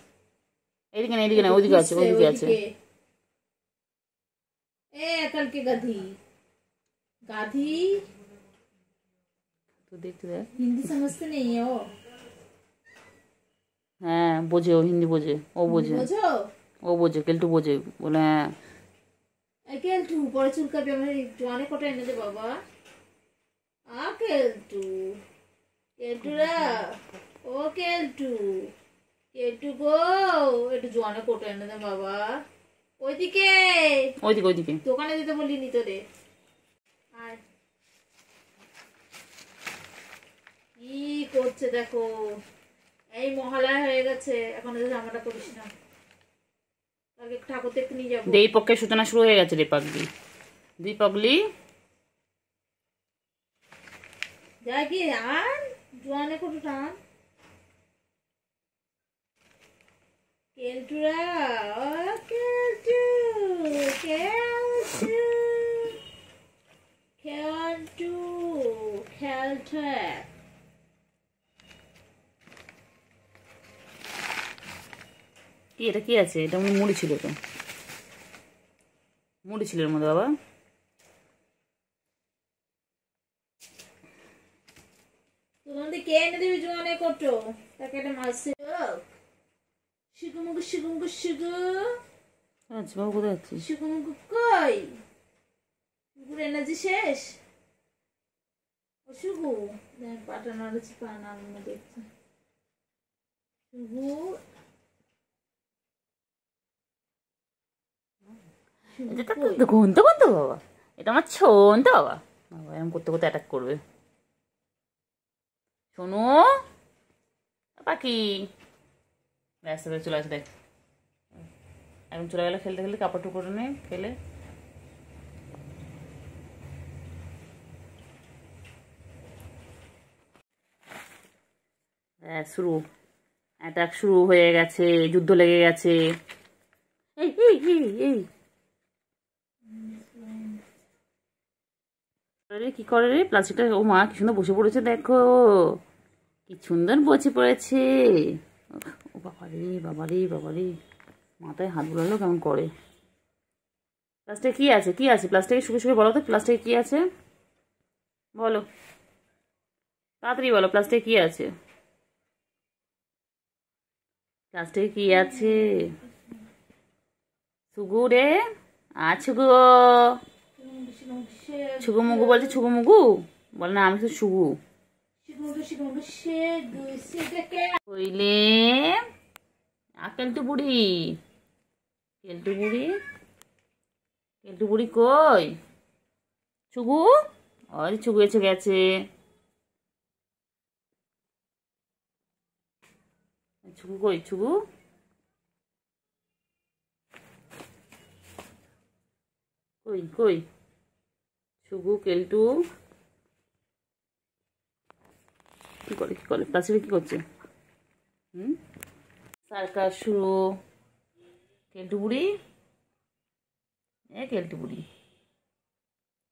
[SPEAKER 1] এইদিকে না, এইদিকে না, ওইদিকে আছে, ওইদিকে আছে।
[SPEAKER 2] এ अकल के गधी, गाधी
[SPEAKER 1] তো দেখতে দেখ।
[SPEAKER 2] हिंदी समझते नहीं है वो?
[SPEAKER 1] হ্যাঁ বোঝে, ও হিন্দি বোঝে, ও বোঝে,
[SPEAKER 2] বুঝো?
[SPEAKER 1] ও বোঝে, কেলটু বোঝে বলে। হ্যাঁ
[SPEAKER 2] কেলটু পরে চুলকাবি, আমার জোয়ানে কটো এনে দে বাবা। কেলটু, কেলটুরা, ও কেলটু, কেলটু গো, একটু জোয়ানে কটো এনে দে বাবা। ওইদিকে,
[SPEAKER 1] ওইদিকে, ওইদিকে
[SPEAKER 2] দোকানে দিতে বলিনি তোরে। আর কি করছে দেখো, এই মহালয়া হয়ে গেছে, এখন জামাটা করিস না, কালকে ঠাকুর দেখতে নিয়ে যাবো।
[SPEAKER 1] দেই পক্ষের সূচনা শুরু হয়ে গেছে রে পাগলি, দুই পাগলি।
[SPEAKER 2] যা কি আর জোয়ানে কত টান। কেলটুরা, ও কেলটু, কেলটু, কেলটু, খেলটু।
[SPEAKER 1] কি এটা কি আছে? এটা মনে মুড়ি ছিল, তো মুড়ি ছিল এর মধ্যে বাবা।
[SPEAKER 2] তোমাদের কে এনে দেবে জোয়ানে কটো? তাকে একটা মাছ শিগুমুগু, শিগুমুগু, শিগু।
[SPEAKER 1] আচ্ছা বাবু কোথায় যাচ্ছিস?
[SPEAKER 2] শিগুমুগু কই? শিগুর এনার্জি শেষ। ও শিগু, দেখ পাটা নাড়াচ্ছি, পা নাড়ানো দেখছে। শিগু,
[SPEAKER 1] এটা তো ঘন্টা ঘন্টা বাবা, এটা আমার ছোন তো বাবা। বাবা এরকম করতে করতে অ্যাটাক করবে। শোনো পাখি, রাস্তা ধরে চলে আসে দেখ, এখন চলে গেলে খেলতে খেলতে, কাপড় টুপড় নেই ফেলে। শুরু, অ্যাটাক শুরু হয়ে গেছে, যুদ্ধ লেগে গেছে। এই এই এই এই রে, কি করে রে প্লাস্টিকটা? ও মা কি সুন্দর বসে পড়েছে দেখো, কি সুন্দর বসে পড়েছে। ও বাবারে বাবারে বাবারে, মাথায় হাত বুলালো কেমন করে। প্লাস্টিকে কি আছে? কি আছে প্লাস্টিকে? শুকে শুকে বলো তো, প্লাস্টিকে কি আছে বলো, তাড়াতাড়ি বলো, প্লাস্টিকে কি আছে? প্লাস্টিকে কি আছে? সুগু রে, আছো গো, ছুগু মুগু বলছে, ছুগু মুগু বল না, আমি তো সুগু। কইলে কেলটু বুড়ি, কেলটু বুড়ি, কেলটু বুড়ি কই? ছুগু, ওই ছুগু এসে গেছে। ছুগু কই? ছুগু কই কই? ছুগু, কেলটু কি করে, কি করে প্লাস্টিকে কি করছে? সার্কাস শুরু। কেলটু বুড়ি, এ কেলটু বুড়ি,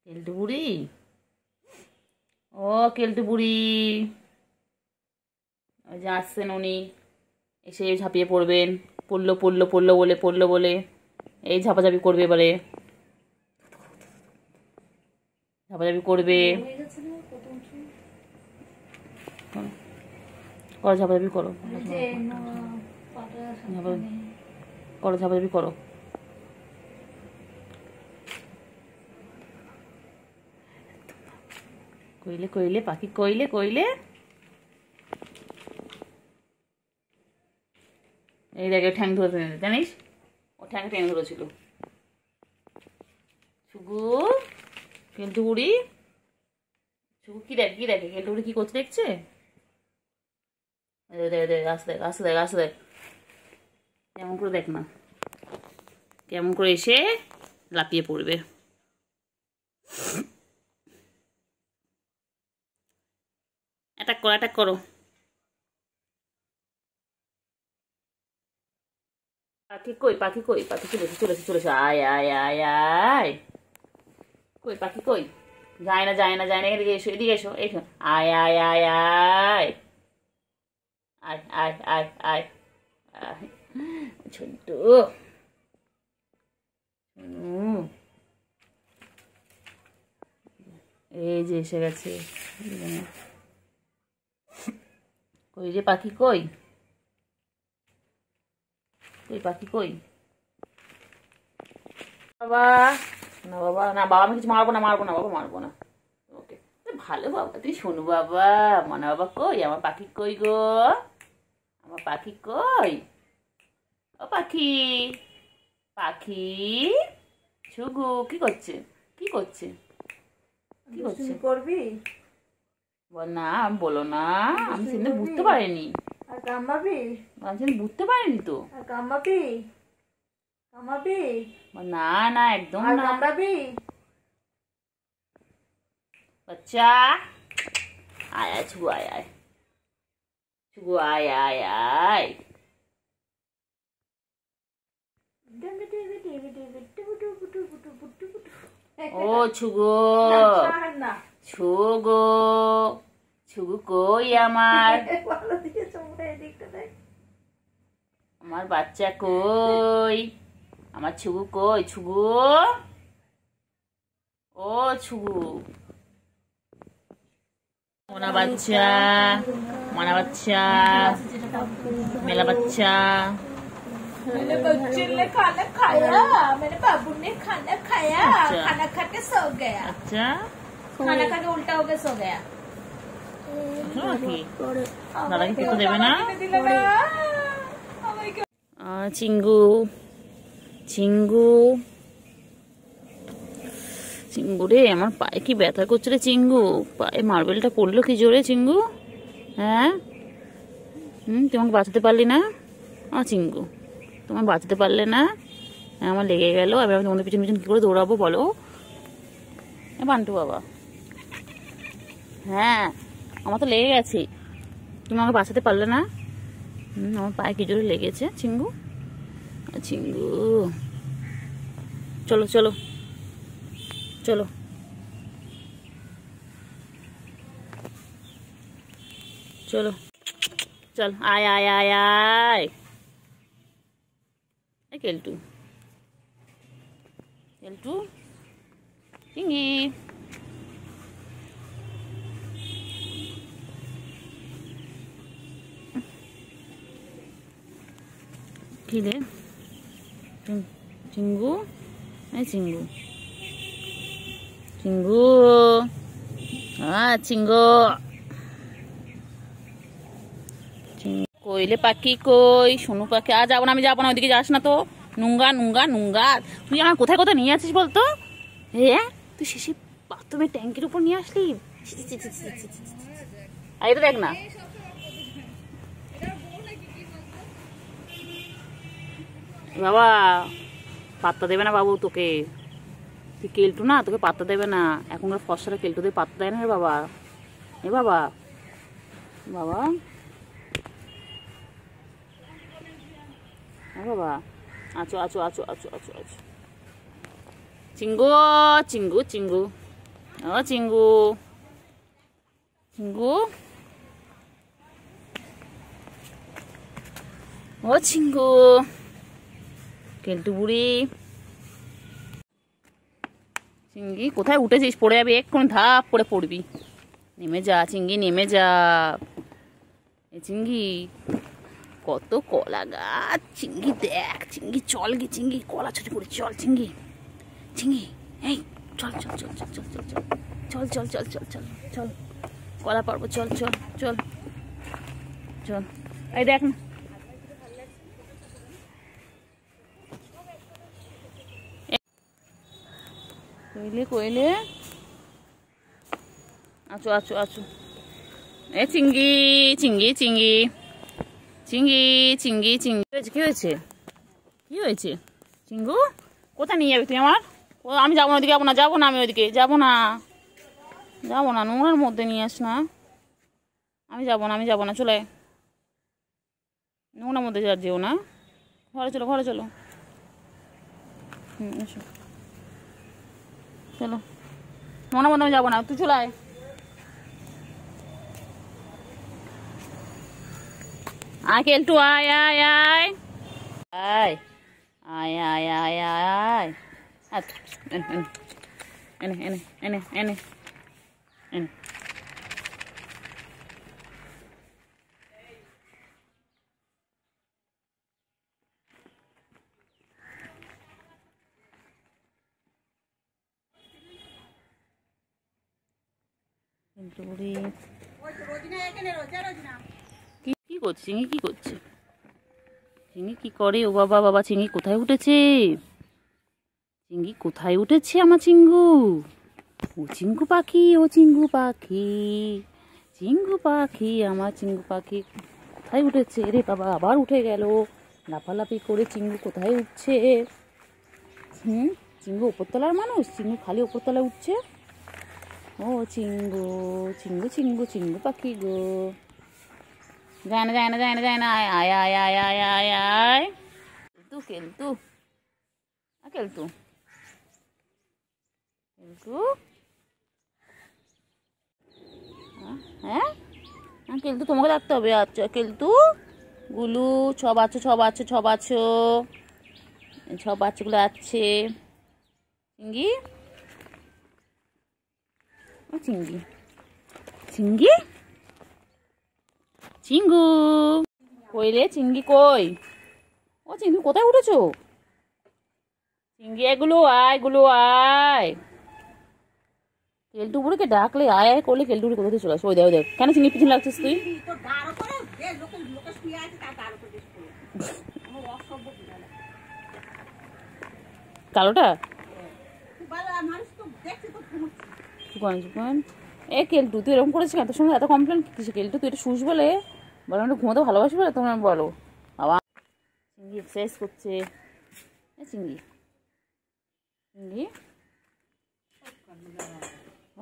[SPEAKER 1] কেলটু বুড়ি, ও কেলটু বুড়ি, ওই যে আসছেন উনি, এসে ঝাঁপিয়ে পড়বেন। পড়লো পড়লো পড়লো বলে, পড়লো বলে এই ঝাপাঝাপি করবে এবারে, ঝাপাঝাপি করবে। করো ঝাপাঝাপি করো, করো ঝাপাঝাপি করো। কইলে কইলে পাখি, কইলে কইলে। এই দেখে ঠ্যাং ধরে জানিস, ও ঠ্যাং টেনে ধরেছিল। চিঙ্গু কেলটু বুড়ি চিঙ্গু কি দেখে কেলটু বুড়ি কি করতে দেখছে? আসতে দেখ কেমন করে দেখ না, কেমন করে এসে লাপিয়ে পড়বে। অ্যাটাক করো। পাখি চলেছে। আয় কই পাখি কই? যায় না এদিকে এসো। আয় ছোট্ট এই যে এসে গেছে। কই রে পাখি কই? পাখি কই? বাবা না বাবা আমি কিছু মারবো না বাবা, মারবো না। ওকে ভালো বাবা, তুই শোনো বাবা। মনা বাবা কই? আমার পাখি কই গো? আমার পাখি কই? ও পাখি ছুগু কি করছে?
[SPEAKER 2] করবি?
[SPEAKER 1] বল না, বলো না, আমি সেদিন বুঝতে পারিনি।
[SPEAKER 2] আর কামড়াবি?
[SPEAKER 1] আমি সেদিন বুঝতে পারিনি তো।
[SPEAKER 2] আর কামড়াবি?
[SPEAKER 1] না একদম না।
[SPEAKER 2] কামড়াবি?
[SPEAKER 1] বাচ্চা আয় ছুগু আয় ছুগু আয়। ও ছুগু কই আমার বাচ্চা কই? আমার ছুগু কই? ও ছুগু মোনা বাচ্চা মেলা বাচ্চা।
[SPEAKER 2] मेरे बच्चे ने खाना खाया, मेरे बाबू ने खाना खाया। खाना खा के सो गया।
[SPEAKER 1] अच्छा
[SPEAKER 2] खाना खा के उल्टा होके सो गया।
[SPEAKER 1] দাদা কি খেতে দেবে না? চিঙ্গু রে, আমার পায়ে কি ব্যথা করছে রে চিঙ্গু। পায়ে মার্বেলটা পড়লো কি জোরে চিঙ্গু। হ্যাঁ তোমাকে বাঁচাতে পারলি না? চিঙ্গু তোমার বাঁচাতে পারলে না? আমার লেগে গেল। এবার আমি তোমাদের পিছন কি করে দৌড়াবো বলো? বান্টু বাবা, হ্যাঁ আমার তো লেগে গেছে, তুমি আমাকে বাঁচাতে পারলে না। আমার পায়ে কি জোরে লেগেছে চিঙ্গু। চলো চল আয় কেলটু চিঙ্গি কি রে চিঙ্গু চিঙ্গু কইলে পাখি কই? সোনু পাখি যাবো না, আমি যাবো না, ওইদিকে যাস না তো। নুঙ্গা তুই আমার কোথায় নিয়ে আসিস বলতো? হ্যাঁ তুই শেষে বাথরুমের ট্যাঙ্কির উপর নিয়ে আসলি। আর এটা দেখ না, বাবা পাত্তা দেবে না বাবু তোকে। তুই কেলটু না, তোকে পাত্তা দেবে না। এখনকার ফসরা কেলটুদের পাত্তা দেয় না রে বাবা। বাবা বাবা আছো। চিঙ্গু কেলটু বুড়ি চিঙ্গি কোথায় উঠেছিস? পড়ে যাবি এক্ষুনি, ধাপ করে পড়বি। নেমে যা চিঙ্গি, নেমে যা। চিঙ্গি কত কলা গাছ। চিঙ্গি দেখ, চিঙ্গি চল গে, চিঙ্গি কলা ছুটি করে চল। চিঙ্গি এই চল কলা পারবো। চল এই দেখ না, কোয়েলে কোয়েলে আছো আছো আছো। এ চিঙ্গি চিঙ্গি চিঙ্গি চিঙ্গি চিঙ্গি চিঙ্গি কি হয়েছে কি হয়েছে চিঙ্গু? কোথায় নিয়ে যাবি তুই আমার? আমি যাবো না ওদিকে, যাবো না, যাবো না, আমি ওদিকে যাবো না, যাবো না, নোংরার মধ্যে নিয়ে আস না। আমি যাবো না, আমি যাবো না, চলে নোংরার মধ্যে যেও না। ঘরে চলো, ঘরে চলো। এসো চলো, নোংরার মধ্যে আমি যাবো না, তুই চলে আয়। আয় কেলটু আয় আয় আয় আয় আয় আয় আয় আয়। এনে এনে এনে এনে এনে। কি করছে চিংড়ি? কি করছে চিংড়ি? কি করে? ও বাবা বাবা, চিংড়ি কোথায় উঠেছে? চিংড়ি কোথায় উঠেছে আমার চিঙ্গু? ও চিঙ্গু পাখি, ও চিঙ্গু পাখি, চিঙ্গু পাখি, আমার চিঙ্গু পাখি কোথায় উঠেছে রে বাবা? আবার উঠে গেল। লাফালাফি করে চিঙ্গু কোথায় উঠছে? চিঙ্গু উপরতলার মানুষ, চিঙ্গু খালি উপরতলায় উঠছে। ও চিঙ্গু চিঙ্গু চিঙ্গু চিঙ্গু পাখি গো, যায় না যায় না যায় না যায় না। আয় আয় আয় আয় আয় আয়। কেলতু কেলতু কেলতু কেলতু। হ্যাঁ কেলতু, তোমাকে ডাকতে হবে। আচ্ছা কেলতু গুলু, সব আছো সব আছো সব আছো, সব বাচ্চাগুলো আছে। চিঙ্গি চিঙ্গি চিঙ্গি চিঙ্গু কই রে? চিঙ্গি কই? ও চিঙ্গি কোথায় উঠেছো? চিঙ্গি এগুলো আয়, গুলো আয়। কেলটু বুড়িকে ডাকলে আয় আয় করলে কেলটু বুড়ি কোথায় চলে আসে? ওই দেখ, ওই দেখ। কেন চিঙ্গি পিছনে লাগছিস তুই? কালোটা এ কেলটু, তুই এরকম করেছিস কেন? তোর সঙ্গে এত কমপ্লেন কিসে কেলটু? তুই এটা শুস বলে বলো, একটু ঘুমোতে ভালোবাসি বলে তোমরা বলো। বাবা চিঙ্গি এক্সারসাইজ করছে। চিঙ্গি চিঙ্গি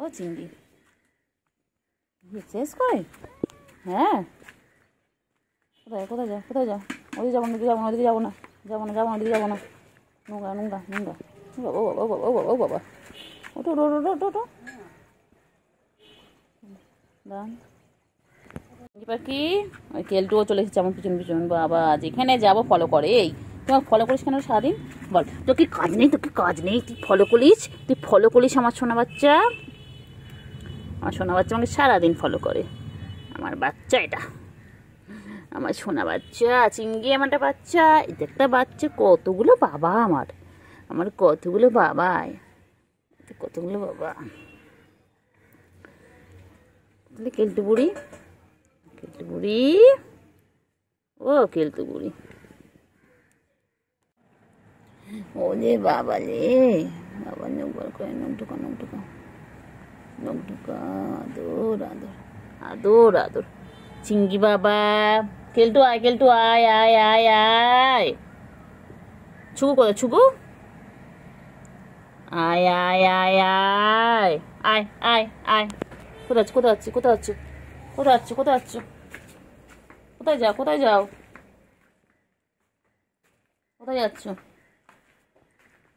[SPEAKER 1] ও চিঙ্গি এক্সারসাইজ করে। হ্যাঁ কোথায় কোথায় যা, কোথায় যা? ওদিকে যাবো না, ওদিকে যাবো না, ওদিকে যাবো না, যাবো না, যাবো না, ওদিকে যাবো না। নোংরা নোংরা নোংরা। ও বাবা ও বাবা ও বাবা ও বাবা, ওটো ওটো ওটো ওটো ওটো। পাখি ওই কেলটুও চলে এসেছে আমার পিছন পিছন। বাবা যেখানে যাবো ফলো করে। এই তোমার ফলো করিস কেন সারাদিন? বল, তোর কি কাজ নেই? তোর কি কাজ নেই? তুই ফলো করিস, তুই ফলো করিস আমার সোনা বাচ্চা। আমার সোনা বাচ্চা আমাকে সারাদিন ফলো করে। আমার বাচ্চা এটা, আমার সোনা বাচ্চা চিঙ্গি, আমারটা বাচ্চা। এটা একটা বাচ্চা, কতগুলো বাবা আমার, আমার কতগুলো বাবা, কতগুলো বাবা। কেলটু বুড়ি, কেলটু বুড়ি, ও কেলটু বুড়ি, ও রে বাবা রে বাবা। নখ বার করে, নখ ঢুকা, নখ ঢুকা, নখ ঢুকা, আদর আদর আদর আদর। চিঙ্গি বাবা, কেলটু আয়, কেলটু আয় আয় আয় আয়। ছুকু কোথায়? ছুকু আয় আয় আয় আয় আয় আয় আয়। কোথায় আছো? কোথায় আছো? কোথায় আছো? কোথায় আছো? কোথায় আছো? কোথায় যাও? কোথায় যাও? কোথায় যাচ্ছ?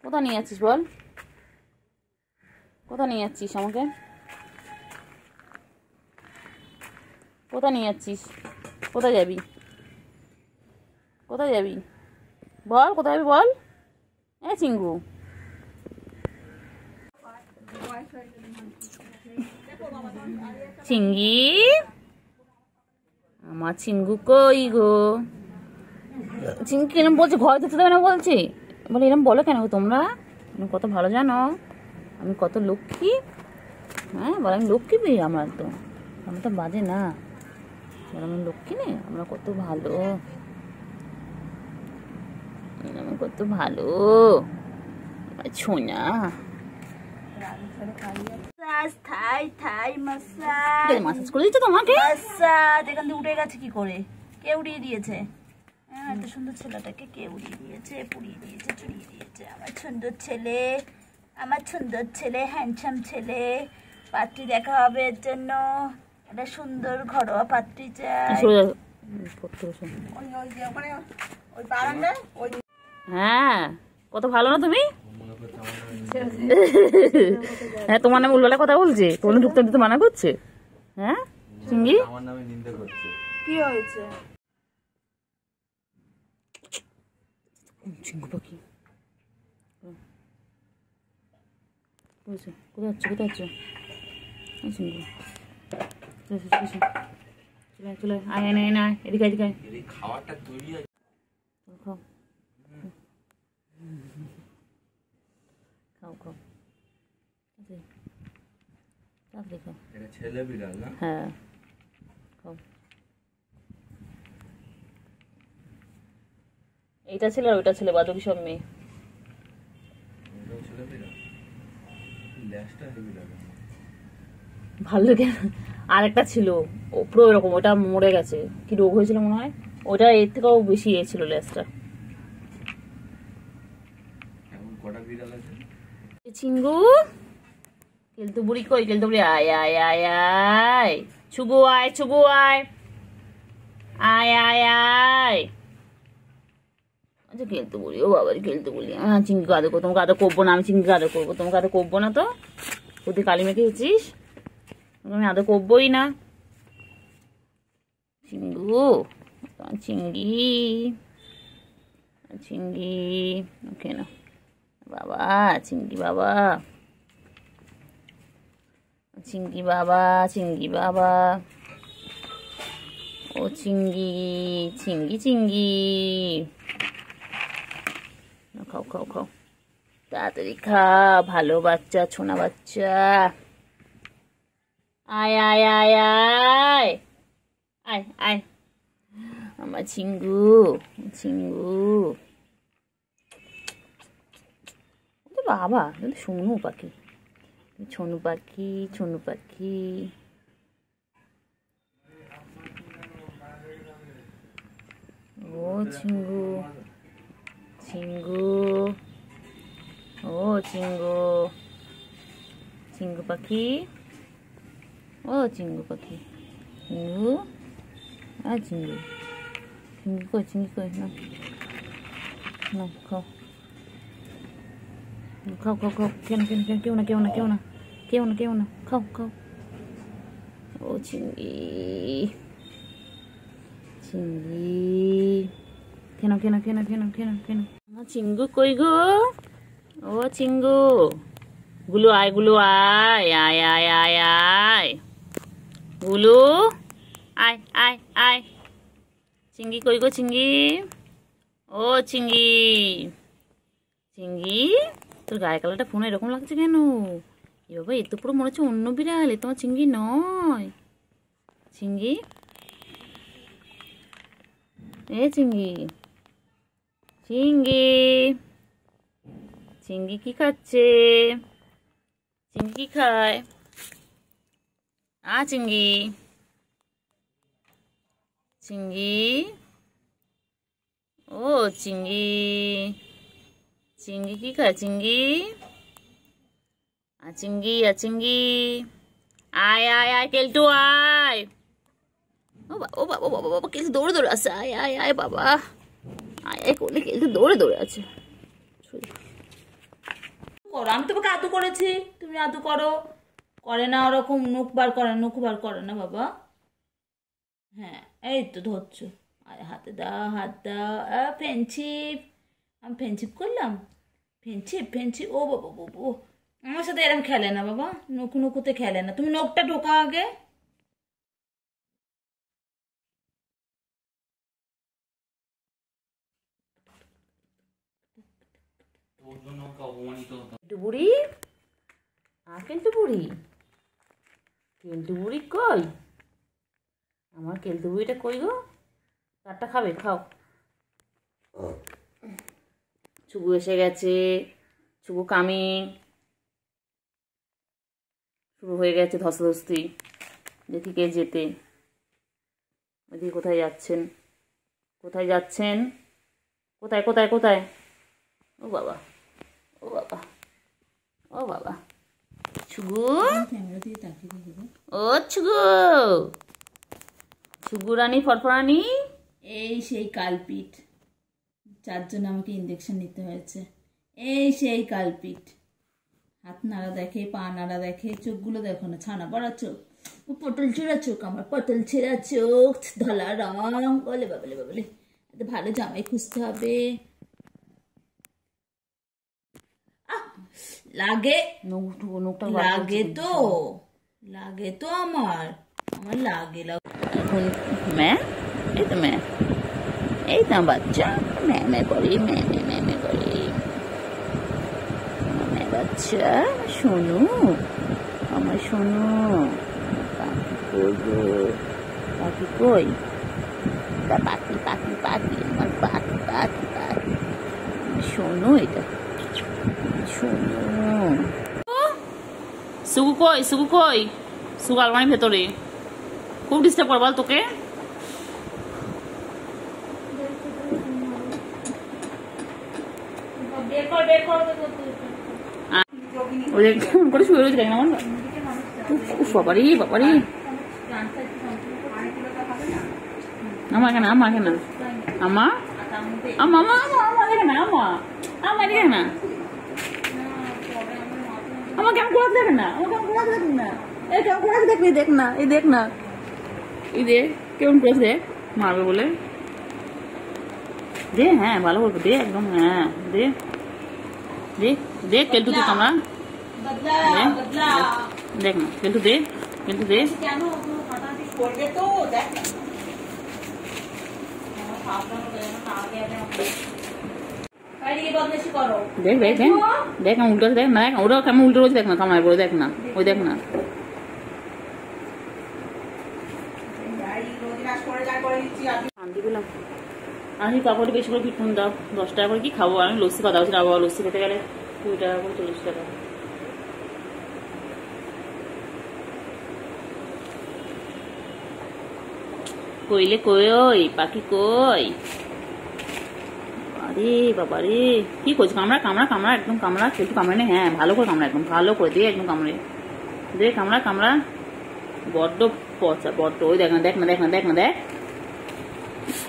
[SPEAKER 1] কোথায় নিয়ে যাচ্ছিস বল? কোথায় নিয়ে যাচ্ছিস আমাকে? কোথায় নিয়ে যাচ্ছিস? কোথায় যাবি? কোথায় যাবি বল? কোথায় যাবি বল? এ চিঙ্গু চিঙ্গি, আমার চিঙ্গু কই গো? চিঙ্গি এরম বলছে ঘরে যেতে দেবে না বলছি। বলে এরম বলো কেন তোমরা? তুমি কত ভালো জানো আমি কত লক্ষ্মী। হ্যাঁ বল, আমি লক্ষ্মী পেয়ে। আমার তো, আমার তো বাজে না, আমি লক্ষ্মী নেই। আমরা কত ভালো, আমি কত ভালো, সোনা মাসাজ করে দিচ্ছে তোমাকে। এখান থেকে উঠে গেছে কি করে? কে উড়িয়ে দিয়েছে? এত সুন্দর ছেলেটাকে কে উড়িয়ে দিয়েছে, পুড়িয়ে দিয়েছে, চুড়িয়ে দিয়েছে? আমার সুন্দর ছেলে, আমার সুন্দর ছেলে, হ্যান্ডসাম ছেলে। পাত্রী দেখা হবে এর জন্য, একটা সুন্দর ঘরোয়া পাত্রী চাই। হ্যাঁ, কত ভালো না তুমি? হ্যাঁ, তোমার নামে উল্টো কথা বলছে, তোমার ঢুকতে দিতে মানা করছে। হ্যাঁ চিঙ্গি,
[SPEAKER 3] আমার নামে নিন্দা করছে।
[SPEAKER 2] কি হয়েছে?
[SPEAKER 1] চিঙ্গু পাখি কোথায় যাচ্ছে, কোথায় যাচ্ছে? চিঙ্গু চলে চলে, আয় আয় না, এদিকে এদিকে
[SPEAKER 3] খাবারটা তৈরি হয়।
[SPEAKER 1] খাও খাও খাও, তাড়াতাড়ি খাও।
[SPEAKER 3] এটা ছেলে বিড়াল না?
[SPEAKER 1] হ্যাঁ খাও। এইটা ছেলে আর ওইটা ছেলে, বাদুড়ি সব মেয়ে।
[SPEAKER 3] ছেলে বিড়াল, ল্যাজটা হেভি লাগে।
[SPEAKER 1] ভালো লাগে। আর একটা ছিল ও পুরো এরকম, ওটা মরে গেছে, কি রোগ হয়েছিল মনে হয়, ওটা এর থেকেও বেশি এ ছিল লেজটা।
[SPEAKER 3] এখন কটা বিড়াল আছে?
[SPEAKER 1] চিঙ্গু, কেলতু বুড়ি কই? কেলতু বুড়ি আয় আয় আয় আয়, ছুগু আয়, ছুগু আয়, আয় আয় আয়। আচ্ছা কেলতু বুড়ি, ও বাবা কেলতু বুড়ি। হ্যাঁ চিঙ্গি কাদো করবো, তোমাকে আদৌ করবো না, আমি চিঙ্গি কাদো করবো, তোমাকে আদৌ করবো না তো। ওদের কালি মেখেছিস, আমি আদৌ করবোই না। চিঙ্গু, চিঙ্গি চিঙ্গি, ওকে না বাবা, চিঙ্গি বাবা, চিঙ্গি বাবা, চিঙ্গি বাবা, ও চিঙ্গি, চিঙ্গি চিঙ্গি, খাও খাও খাও, তাড়াতাড়ি খা, ভালো বাচ্চা, ছোনা বাচ্চা। আয় আয় আয় আয় আয় আয়, আমার চিঙ্গু, চিঙ্গু বাবা, সোনু পাখি, ছোনু পাখি, ছোনু পাখি। ও চিঙ্গু, চিঙ্গু, ও চিঙ্গু, চিঙ্গু পাখি, ও চিঙ্গু পাখি, চিঙ্গু, আর চিঙ্গু, চিঙ্গি কই, চিঙ্গি কই, না না, খাও খাও খাও খাও, কেউ না কেউ না কেউ না কেউ না কেউ না কেউ না কেউ না, খাও খাও। ও চিঙ্গি, চিঙ্গি, কেন কেন কেন কেন কেন কেন, আমার চিঙ্গু কই গো? ও চিঙ্গু, গুলু আয়, গুলু আয়, আয় আয় আয় আয়, গুলু আয় আয় আয়। চিঙ্গি কই গো? চিঙ্গি, ও চিঙ্গি, চিঙ্গি, তোর গায়ে কালারটা ফোনে এরকম লাগছে কেন? এ বাবা, এ তো পুরো মনে হচ্ছে অন্য বিড়াল, এ তোমার চিঙ্গি নয়। চিঙ্গি, এ চিঙ্গি, চিঙ্গি, চিঙ্গি কি খাচ্ছে? চিঙ্গি কি খায়? চিঙ্গি, চিঙ্গি, ও চিঙ্গি, চিঙ্গি কি খায়? চিঙ্গি, চিঙ্গি, চিঙ্গি, আয় আয় আয়, কেলটু আয়। ও বাবা, ও বাবা, বাবা কেলটু দৌড়ে দৌড়ে আছে, আয় আয় আয় বাবা, আয় আয় করলে কেলটু দৌড়ে দৌড়ে আছে। করো, আমি তোমাকে আদু করেছি, তুমি আদু করো। করে না ওরকম, মুখ বার করে, মুখ বার করে না বাবা। হ্যাঁ এই তো ধরছো, আয় হাতে দাও, হাত দাও। ফ্রেন্ডশিপ, আমি ফ্রেন্ডশিপ করলাম, ফ্রেন্ডশিপ ফ্রেন্ডশিপ। ও বাবা বাবু, আমার সাথে এরকম খেলে না বাবা, নকু নকুতে খেলে না। তুমি নখটা ঢোকা আগে। বুড়ি, কেলটু বুড়ি, কেলটু বুড়ি কই? আমার কেলটু বুড়িটা কই গো? তারটা খাবে, খাও। চুবু এসে গেছে, চুবু কামিং। শুরু হয়ে গেছে ধস্তাধস্তি, দেখি কে যেতে। ওইদিকে কোথায় যাচ্ছেন, কোথায় যাচ্ছেন, কোথায় কোথায় কোথায়? ও বাবা, ও বাবা, ও বাবা, ছুগু, ও ছুগু, ছুগু রানী ফরফরানি।
[SPEAKER 2] এই সেই কালপিট, যার জন্য আমাকে ইঞ্জেকশন নিতে হয়েছে। এই সেই কালপিট, হাত নাড়া দেখে, পা নাড়া দেখে, চোখগুলো দেখো না, ছানা পড়া চোখ, পটল ছেঁড়া চোখ, আমার পটল ছেঁড়া চোখ, ধলা রং, বলে বাবলে বাবলে, এত ভালো জামাই খুঁজতে হবে। লাগে লাগে তো, লাগে তো, আমার আমার লাগে।
[SPEAKER 1] এখন ম্যা, এই তো ম্যা, এই তো বাচ্চা ম্যা ম্যা করে, ম্যা ম্যা ম্যা ম্যা করে, ম্যা বাচ্চা শোনো, আমার শোনো, পাখি করবো, পাখি কই, তা পাখি পাখি পাখি, আমার পাখি পাখি পাখি, শোনো, এটা শোনো। সুগু কই, সুগু কই, সুগু আলমারির ভেতরে, খুব ডিস্টার্ব কর বল তোকে। করে শুয়ে রয়েছে কেন আমার? বাবারি বাবারি, আমার কেন, আমার কেন, আমা আমা আমা আমা দেখে না, আমা আমা দেখে না, আমার কেমন করে দেখে না, আমার কেমন করে দেখে না, এই কেমন করে দেখবি, দেখ না, এই দেখ না, এই দে কেমন করে দেখ, মারবে বলে দে। হ্যাঁ ভালো করবো, দে একদম, হ্যাঁ দে দে দে, কেলটু তুই কামড়া, দেখ না কেলটু দে, কেলটু দে। দেখ দেখ দেখ দেখ, উল্টো দেখ না, ওটা কেমন উল্টো রয়েছে দেখ না, কামড়ায় বলে দেখ না, ওই দেখ না। শান্তি পেলাম। আমি কাপড়ে বেশি করে পিঠুন দাও, 10 টাকা করে কি খাবো, আমি লস্যি খাওয়া হচ্ছে, আবার লস্যি খেতে গেলে 2 টাকা করে, 40 টাকা। কইলে কই, পাখি কই, আরে বাবা রে, কি করছিস, কামড়া কামড়া কামড়া, একদম কামড়া, একটু কামড়ে নে, হ্যাঁ ভালো করে কামড়া, একদম ভালো করে দে, একদম কামড়ে দে, কামড়া কামড়া, বড্ড পচা, বড্ড, ওই দেখ না দেখ না দেখ না দেখ না দেখ,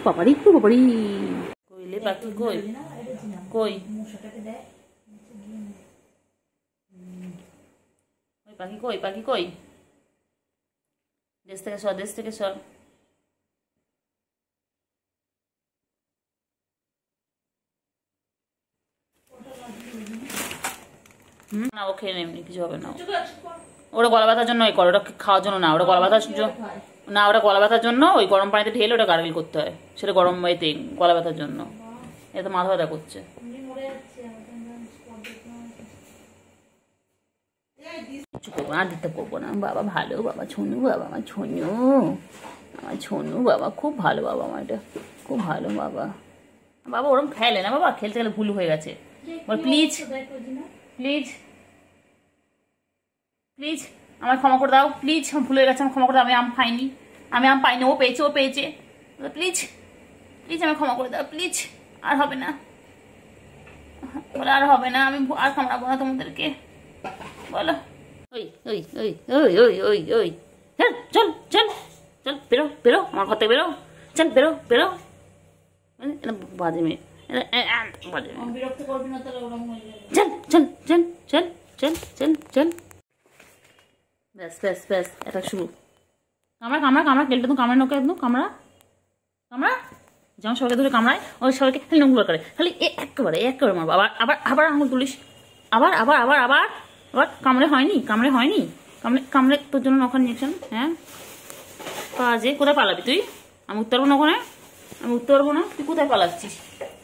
[SPEAKER 1] বাবারি একটু বাবারি। কইলে পাখি কই, কই ওই পাখি কই, পাখি কই, দেশ থেকে সর, দেশ থেকে সর। না ও খেয়ে এমনি কিছু হবে না, ওটা গলা ব্যথার জন্য করে, ওটা খাওয়ার জন্য না, ওটা গলা ব্যথার না, ওটা গলা ব্যথার জন্য ওই গরম পানিতে ঢেলে ওটা গার্গেল করতে হয়, সেটা গরম পানিতে গলা ব্যথার জন্য। এটা মাথা ব্যথা করছে। কিছু করবো না, দিতে করবো না, বাবা ভালো, বাবা ছনু, বাবা আমার ছনু, আমার ছনু বাবা খুব ভালো, বাবা আমার এটা খুব ভালো বাবা। বাবা ওরকম খেলে না বাবা, খেলতে গেলে ভুল হয়ে গেছে, প্লিজ প্লিজ প্লিজ আমার ক্ষমা করে দাও, প্লিজ আমার ভুল হয়ে গেছে, আমার ক্ষমা করে দাও, আমি আম খাইনি, আমি আম পাইনি, ও পেয়েছে, ও পেয়েছে, প্লিজ প্লিজ আমার ক্ষমা করে দাও, প্লিজ আর হবে না, বলে আর হবে না, আমি আর কামড়াবো না তোমাদেরকে, বলো। ওই ওই ওই ওই ওই ওই ওই চল চল চল, বেরো বেরো আমার ঘর থেকে, বেরো চল, বেরো বেরো, বাজে মেয়ে, চল চল চল চল চল চল চল, ব্যাস ব্যাস ব্যাস, এটা শুরু। কামড়া কামড়া কামড়া, কেলটা তো কামড়া, নোকে একদম কামড়া কামড়া, যেমন সবাইকে ধরে কামড়ায়, ওই সবাইকে খালি নোংরা করে, খালি একেবারে একেবারে মারবো, আবার আবার আবার আঙুল তুলিস, আবার আবার আবার আবার আবার, কামড়ে হয়নি, কামড়ে হয়নি, কামড়ে কামড়ে তোর জন্য নখান নিয়েছেন, হ্যাঁ কাজে। কোথায় পালাবি তুই, আমি উঠতে পারবো না, ওখানে আমি উঠতে পারবো না, তুই কোথায় পালাচ্ছিস,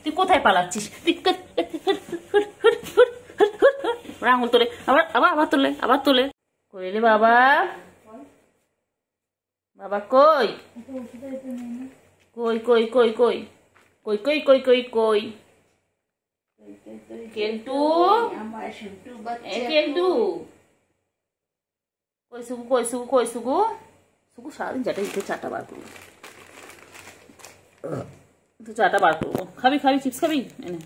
[SPEAKER 1] তুই কোথায় পালাচ্ছিস, তুই আঙুল তোলে, আবার আবার আবার তোলে, আবার তোলে, কইলে বাবা, বাবা কই কই কই কই কই কই কই কই কই কই, কেলটু, কেলটু
[SPEAKER 2] কই সুগু, কই সুগু, কই সুগু। সুগু সারাদিন যেটা ইচ্ছে চাটা বার করবো, তো চাটা বার করবো। খাবি খাবি চিপস খাবি? এনে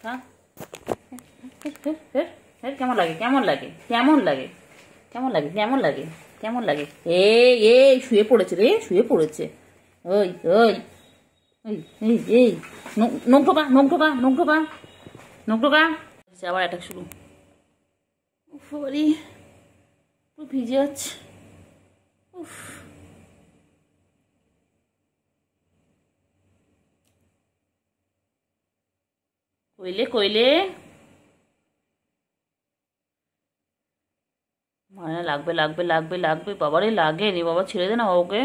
[SPEAKER 2] খা। কেমন লাগে, কেমন লাগে, কেমন লাগে, কেমন লাগে, কেমন লাগে, কেমন লাগে? এই শুয়ে পড়েছে রে, শুয়ে পড়েছে। ওই ওই এই এই এই নখ ঢোকা, নখ ঢোকা, নখ ঢোকা, নখ ঢোকা। আবার অ্যাটাক শুরু। উফ বাড়ি পুরো ভিজে যাচ্ছে। উফ কইলে কইলে মানে লাগবে লাগবে লাগবে লাগবে। বাবারে লাগে রে বাবা, ছেড়ে দে না ওকে।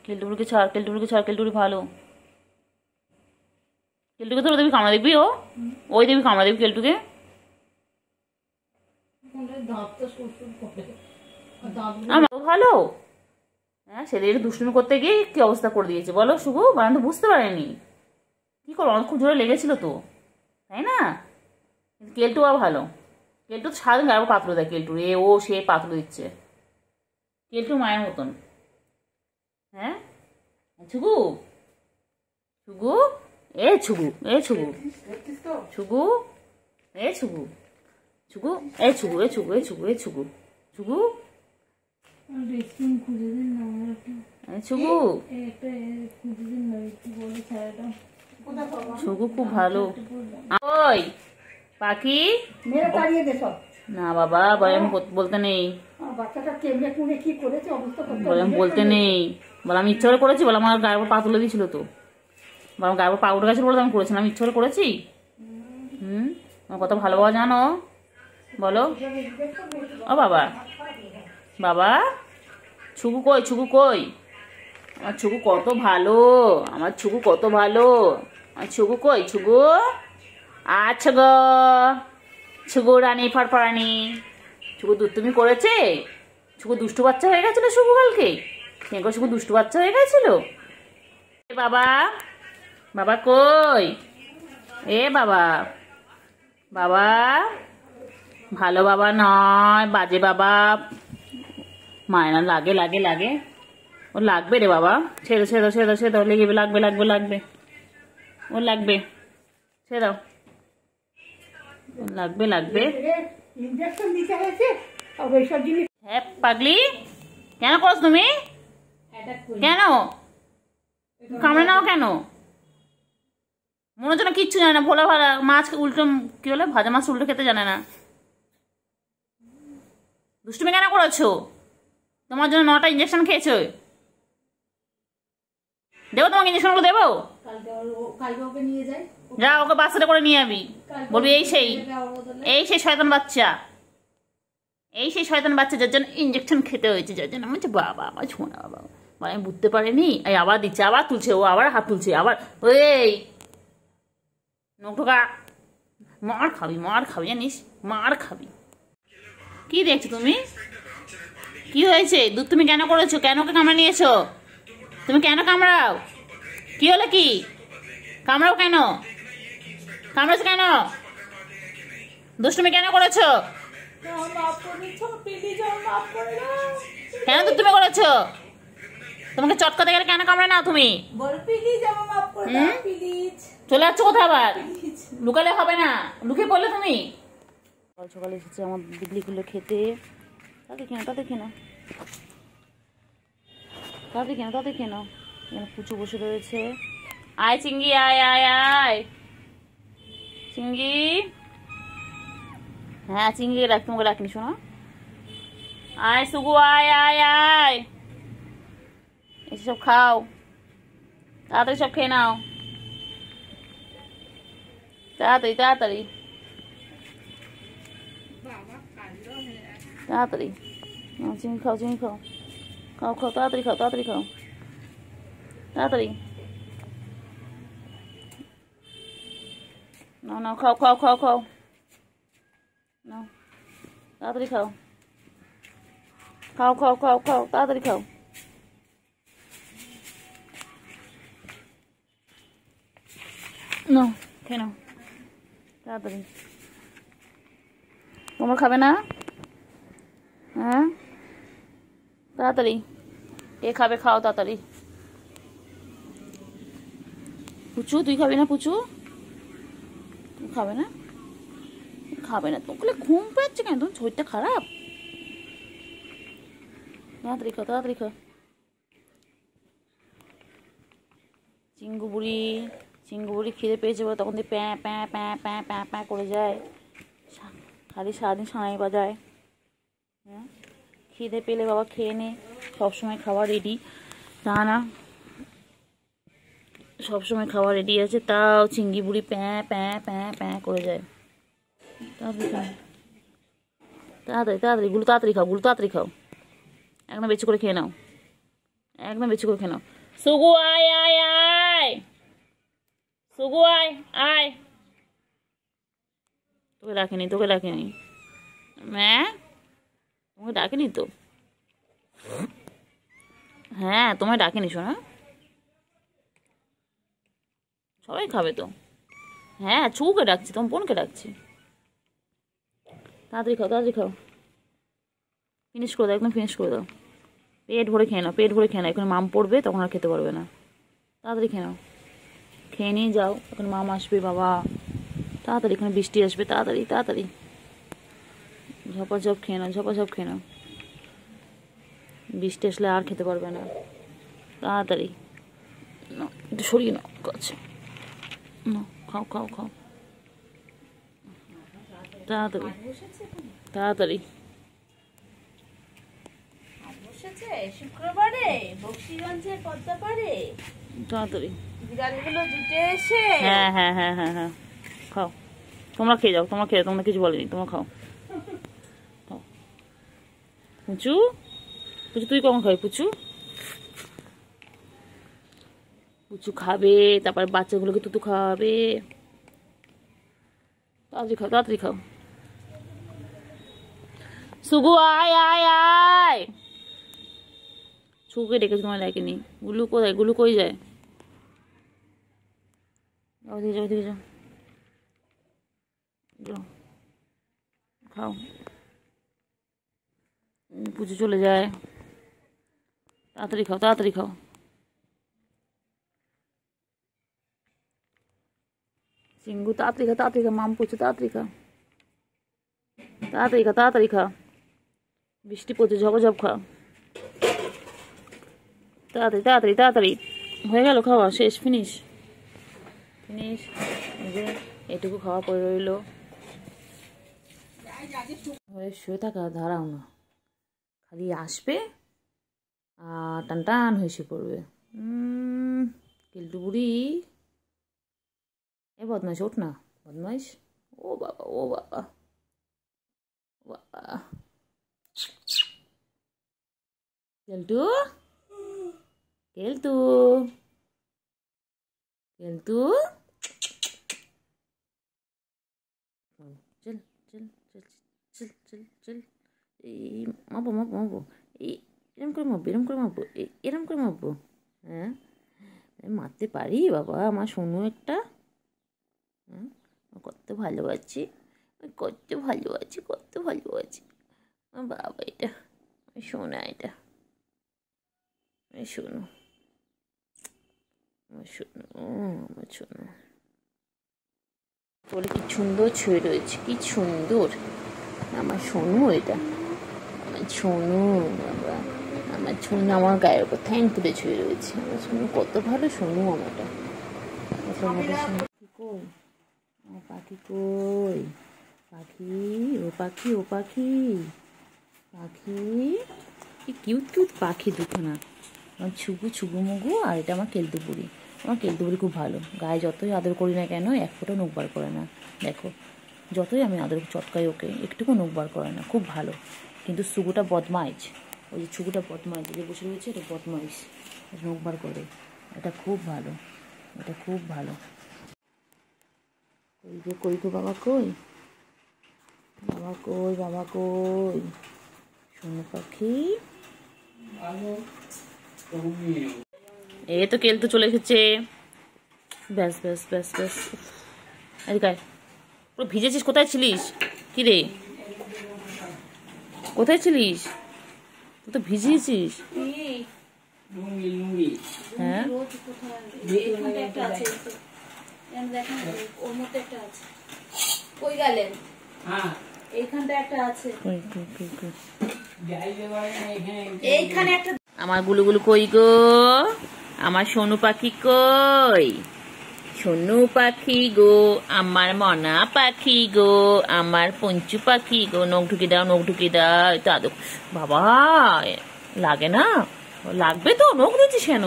[SPEAKER 2] কেলটুকুরিকে ছাড়, কেলটুকুরিকে ছাড়, কেলটুকুরি ভালো। কেলটুকে তো দেখবি কামড়া দেখবি, ওই দেখবি কামড়া দেখবি কেলটুকে। আমার ভালো। হ্যাঁ ছেলের দুষ্টুমি করতে গিয়ে কি অবস্থা করে দিয়েছে বলো শুভ, বানান তো বুঝতে পারেনি। কি করো, অনেক খুব জোরে লেগেছিল তো, তাই না? কেলটু আর ভালো। কেলটু তো সারাদিন গায়ে পাত্র দেয় কেলটুর, এ ও সে পাত্র দিচ্ছে। কেলটু মায়ের মতন। হ্যাঁ ছুগু, ছুগু, এ ছুগু, এ ছুগু, ছুগু, এ ছুগু, ছুগু, এ ছুগু, এ ছুগু, এ ছুগু, এ ছুগু, ছুগু, ছুগু। ছুগু খুব ভালো। ওই পাখি না বাবা, বলে বলতে নেই, বলে বলতে নেই, বলে আমি ইচ্ছা করে করেছি, বলে আমার গায়ের উপর পা তুলে দিয়েছিল তো, আমার গায়ের উপর পা উঠে গেছিল বলে আমি করেছিলাম, আমি ইচ্ছা করে করেছি। আমার কত ভালো বাবা জানো, বলো। ও বাবা, বাবা ছুগু কই, ছুগু কই, আমার ছুগু কত ভালো, আমার ছুগু কত ভালো, আমার ছুগু কই, ছুগু। আচ্ছা গো ছুগু রানী ফারফারানি, ছুগু দুষ্টুমি করেছে, ছুগু দুষ্টু বাচ্চা হয়ে গেছিল শুভু কালকে, ছুগু দুষ্টু বাচ্চা হয়ে গেছিল। বাবা, বাবা কই, এ বাবা, বাবা ভালো বাবা নয়, বাজে বাবা। মায়না লাগে লাগে লাগে, ও লাগবে রে বাবা, ছেড়ে ছেড়ে ছেড়ে ছেড়ে দাও, লেগে লাগবে লাগবে লাগবে, ও লাগবে, ছেড়ে দাও, লাগবে লাগবে। হ্যাঁ পাগলি, কেন করছ তুমি, কেন কামড়ে নাও কেন? মনে হচ্ছে না কিচ্ছু জানে না, ভোলা ভালা মাছ উল্টো, কি বলে ভাজা মাছ উল্টো খেতে জানে না। দুষ্টুমি কেন করেছো? তোমার জন্য 9টা ইঞ্জেকশন খেয়েছো। দেবো তোমাকে ইঞ্জেকশনগুলো দেবো, যা ওকে বাচ্চাটা করে নিয়ে যাবি, বলবি এই সেই, এই সেই শয়তান বাচ্চা, এই সেই শয়তান বাচ্চা যার জন্য ইঞ্জেকশন খেতে হয়েছে, যার জন্য আমি বাবা আমার ছোঁয়া বাবা, আমি বুঝতে পারিনি। এই আবার দিচ্ছে, আবার তুলছে, ও আবার হাত তুলছে, আবার ওই নৌকা মার খাবি, মার খাবি জানিস, মার খাবি। কি দেখছো তুমি, কি হয়েছে? দুধ তুমি কেন করেছো, কেন ওকে কামড়া নিয়েছো? তুমি কেন কামড়াও? কি হলো কি, কামড়াও কেন, কামড়েছো কেন? দুষ্টুমি কেন করেছো? কেন দুধ তুমি করেছো? তোমাকে চটকাতে গেলে কেন কামড়ে নাও তুমি? চলে যাচ্ছ কোথাও আবার, লুকালে হবে না, লুকিয়ে পড়লে তুমি। সকাল সকাল এসেছে আমার বিগলিগুলো খেতে, তাদের কেন, তাদের কেন, তাদের কেন, তাদের কেন। এখানে পুচু বসে রয়েছে। আয় চিঙ্গি, আয় আয় আয় চিঙ্গি। হ্যাঁ চিঙ্গি রাখ, তোমাকে রাখিনি শোনো। আয় সুগু, আয় আয় আয়, এসে সব খাও, তাড়াতাড়ি সব খেয়ে নাও, তাড়াতাড়ি তাড়াতাড়ি তাড়াতাড়ি। চিনি খাও, চিনি খাও, খাও খাও, তাড়াতাড়ি খাও, তাড়াতাড়ি খাও, তাড়াতাড়ি নাও নাও, খাও খাও খাও খাও, নাও তাড়াতাড়ি খাও, খাও খাও খাও খাও, তাড়াতাড়ি খাও। নাও খেয়ে নাও তাড়াতাড়ি। তোমরা খাবে না? হ্যাঁ তাড়াতাড়ি এ খাবে, খাও তাড়াতাড়ি। পুচু তুই খাবি না? পুচু তুমি খাবে না? খাবে না? তোকে ঘুম পাচ্ছে কেন? তোমার শরীরটা খারাপ। তাড়াতাড়ি খাও, তাড়াতাড়ি খাও। চিঙ্গু বুড়ি খিদে পেয়েছে বলে তখন দিয়ে প্যাঁ প্যাঁ প্যাঁ প্যাঁ প্যাঁ প্যাঁ করে যায়, খালি সারাদিন সানাই বাজায়। হ্যাঁ খিদে পেলে বাবা খেয়ে নে, সবসময় খাওয়া রেডি, তা না সবসময় খাওয়া রেডি আছে, তাও চিঙ্গি বুড়ি প্যাঁ প্যাঁ প্যাঁ প্যাঁ করে যায়। তাড়াতাড়ি খাও, তাড়াতাড়ি তাড়াতাড়ি, গুলো তাড়াতাড়ি খাও, গুলো তাড়াতাড়ি খাও, একদম বেশি করে খেয়ে নাও, একদম বেশি করে খেয়ে নাও। সুগু আয় আয় আয়, সুগু আয় আয়। তোকে ডাকেনি, তোকে ডাকেনি ম্যাঁ, তোমাকে ডাকেনি তো। হ্যাঁ তোমায় ডাকেনি শোনা, সবাই খাবে তো। হ্যাঁ ছুকে ডাকছি, তোমার বোনকে ডাকছি। তাড়াতাড়ি খাও, তাড়াতাড়ি খাও, ফিনিশ করে দাও, একদম ফিনিশ করে দাও। পেট ভরে খেয়ে নাও, পেট ভরে খেয়ে নাও, এখন মাম পড়বে তখন আর খেতে পারবে না। তাড়াতাড়ি খেয়ে নাও, খেয়ে নিয়ে যাও, এখন মাম আসবে বাবা, তাড়াতাড়ি এখানে বৃষ্টি আসবে, তাড়াতাড়ি তাড়াতাড়ি ঝপাঝপ খেয়ে নাও, ঝপাঝপ খেয়ে নাও, বৃষ্টি আসলে আর খেতে পারবে না। তাড়াতাড়ি না, একটু সরিয়ে নাও কাছে, খাও খাও খাও, তাড়াতাড়ি তাড়াতাড়ি।
[SPEAKER 1] শুক্রবারে বক্সিগঞ্জের পদ্মাপাড়ে
[SPEAKER 2] তাড়াতাড়ি
[SPEAKER 1] বিড়ালগুলো জুটে এসে।
[SPEAKER 2] হ্যাঁ হ্যাঁ হ্যাঁ হ্যাঁ হ্যাঁ খাও, তোমরা খেয়ে যাও, তোমরা খেয়ে যাও, তোমরা কিছু বলেনি, তোমরা খাও খাও। পুচু পুচু তুই কখন খাবি? পুচু পুচু খাবে, তারপর বাচ্চাগুলোকে তুতু খাওয়াবে। তাড়াতাড়ি খাও, তাড়াতাড়ি খাও। সুগু আয় আয় আয়, সুগুকে ডেকেছি, তোমায় ডাকেনি। গুলু কোথায়? গুলু কই যায়? ওদিকে যাও, ওদিকে যাও, যাও খাও। পুজো চলে যায়, তাড়াতাড়ি খাও, তাড়াতাড়ি খাও। চিঙ্গু তাড়াতাড়ি খা, তাড়াতাড়ি খা, মাম পড়ছে, তাড়াতাড়ি খা, তাড়াতাড়ি খা, তাড়াতাড়ি খা, বৃষ্টি পড়ছে, ঝপঝপ খা, তাড়াতাড়ি তাড়াতাড়ি তাড়াতাড়ি। হয়ে গেল খাওয়া শেষ, ফিনিশ ফিনিশ। এটুকু খাওয়া পড়ে রইল, শুয়ে থাকা দাঁড়াও না, খালি আসবে আর টান টান হয়ে শুয়ে পড়বে। কেলটু বুড়ি, এ বদমাইশ ওঠ না, বদমাইশ। ও বাবা ও বাবা বাবা, কেলটু কেলটু কেলটু, চল চল চল চল চল চল, এই মাপো মাপো মাপো, এই এরম করে মাপবো, এরম করে মাপবো, এরম করে মাপবো। হ্যাঁ মারতে পারি বাবা, আমার সোনু একটা। হ্যাঁ কত ভালোবাসি, কত ভালোবাসি, কত ভালোবাসি বাবা, এটা সোনা, এটা শোনো আমার শোনো, আমার শোনো বলে কি সুন্দর ছুঁয়ে রয়েছে, কি সুন্দর আমার সোনু, এটা আমার সোনু বাবা, আমার সোনু আমার গায়ের ওপর থ্যাঙ্ক তুলে ছুঁয়ে রয়েছে। আমার সোনু কত ভালো, সোনু আমারটা। কই আমার পাখি, কই পাখি, ও পাখি, ও পাখি, পাখি কি কিউট কিউট পাখি দুখানা, আমার ছুগু ছুগু মুগু, আর এটা আমার কেলটু বুড়ি। আমার কেলটু বুড়ি খুব ভালো, গায়ে যতই আদর করি না কেন এক ফোঁটা নখ বার করে না। দেখো যতই আমি আদর চটকাই ওকে, একটুকু নখ বার করে না, খুব ভালো। কিন্তু সুগুটা বদমাইশ, ওই যে ছুগুটা বদমাইশ, যে বসে রয়েছে এটা বদমাইশ, নখ বার করে। এটা খুব ভালো, এটা খুব ভালো। কই গো, কই গো বাবা, কই বাবা, কই বাবা, কই সোনু পাখি। এই তো কেলটু চলে এসেছে, ব্যাস ব্যাস ব্যাস ব্যাস। এদিকে পুরো ভিজেছিস, কোথায় ছিলিস? কি রে
[SPEAKER 1] কোথায় ছিলিস? তুই তো ভিজিয়েছিস। হ্যাঁ
[SPEAKER 2] ওর মধ্যে একটা আছে। কই গেলেন? এইখানটা একটা আছে। এইখানে একটা।
[SPEAKER 1] আমার গুলুগুলু কই গো? আমার সোনু পাখি কই? সোনু পাখি গো, আমার মনা পাখি গো, আমার পঞ্চু পাখি গো। নখ ঢুকে দাও, নখ ঢুকে দাও। তো আদো বাবা, লাগে না? লাগবে তো, নখ দিচ্ছিস কেন?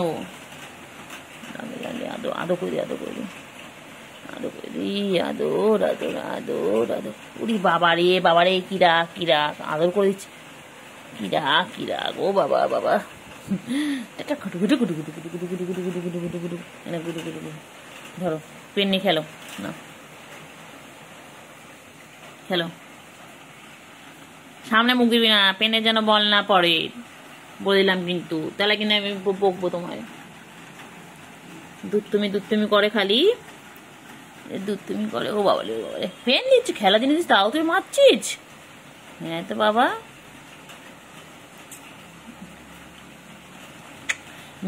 [SPEAKER 1] আদো আদো করে দি, আদো করে দি, আদো করে দি, আদর আদর আদর আদর। উরি বাবারে বাবারে, কিরা কিরা আদর করে দিচ্ছি। কিরা কিরা গো বাবা বাবা। ধরো পেন নিয়ে খেলো না, খেলো। সামনে মুখ দিবি না, পেনের যেন বল না পড়ে, বলে দিলাম কিন্তু। তাহলে কিন্তু আমি বকবো তোমায়। দুধ তুমি করে খালি, দুধ তুমি করে। ও বাবালে ও বাবালে, পেন দিচ্ছি, খেলা জিনিস তাও তুই মারছিস। হ্যাঁ তো বাবা,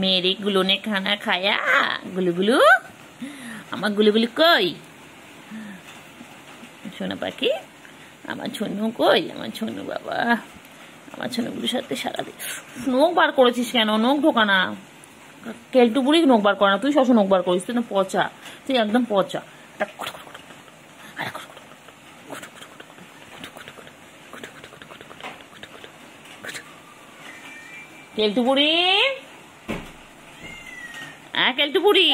[SPEAKER 1] मेरे गुलू ने खाना खाया। गुलू गुलू, আমার গুলুগুলু কই? সোনা পাখি, আমার ছোনু কই? আমার ছোনু বাবা, আমার ছোনুগুলোর সাথে সারাদিন। নখ বার করেছিস কেন? নখ ঢোকা না। কেলটু বুড়ি নখ বার করে না, তুই সবসময় নখ বার করিস। তুই না পচা, তুই একদম পচা। কেলটু বুড়ি, কেলটু বুড়ি,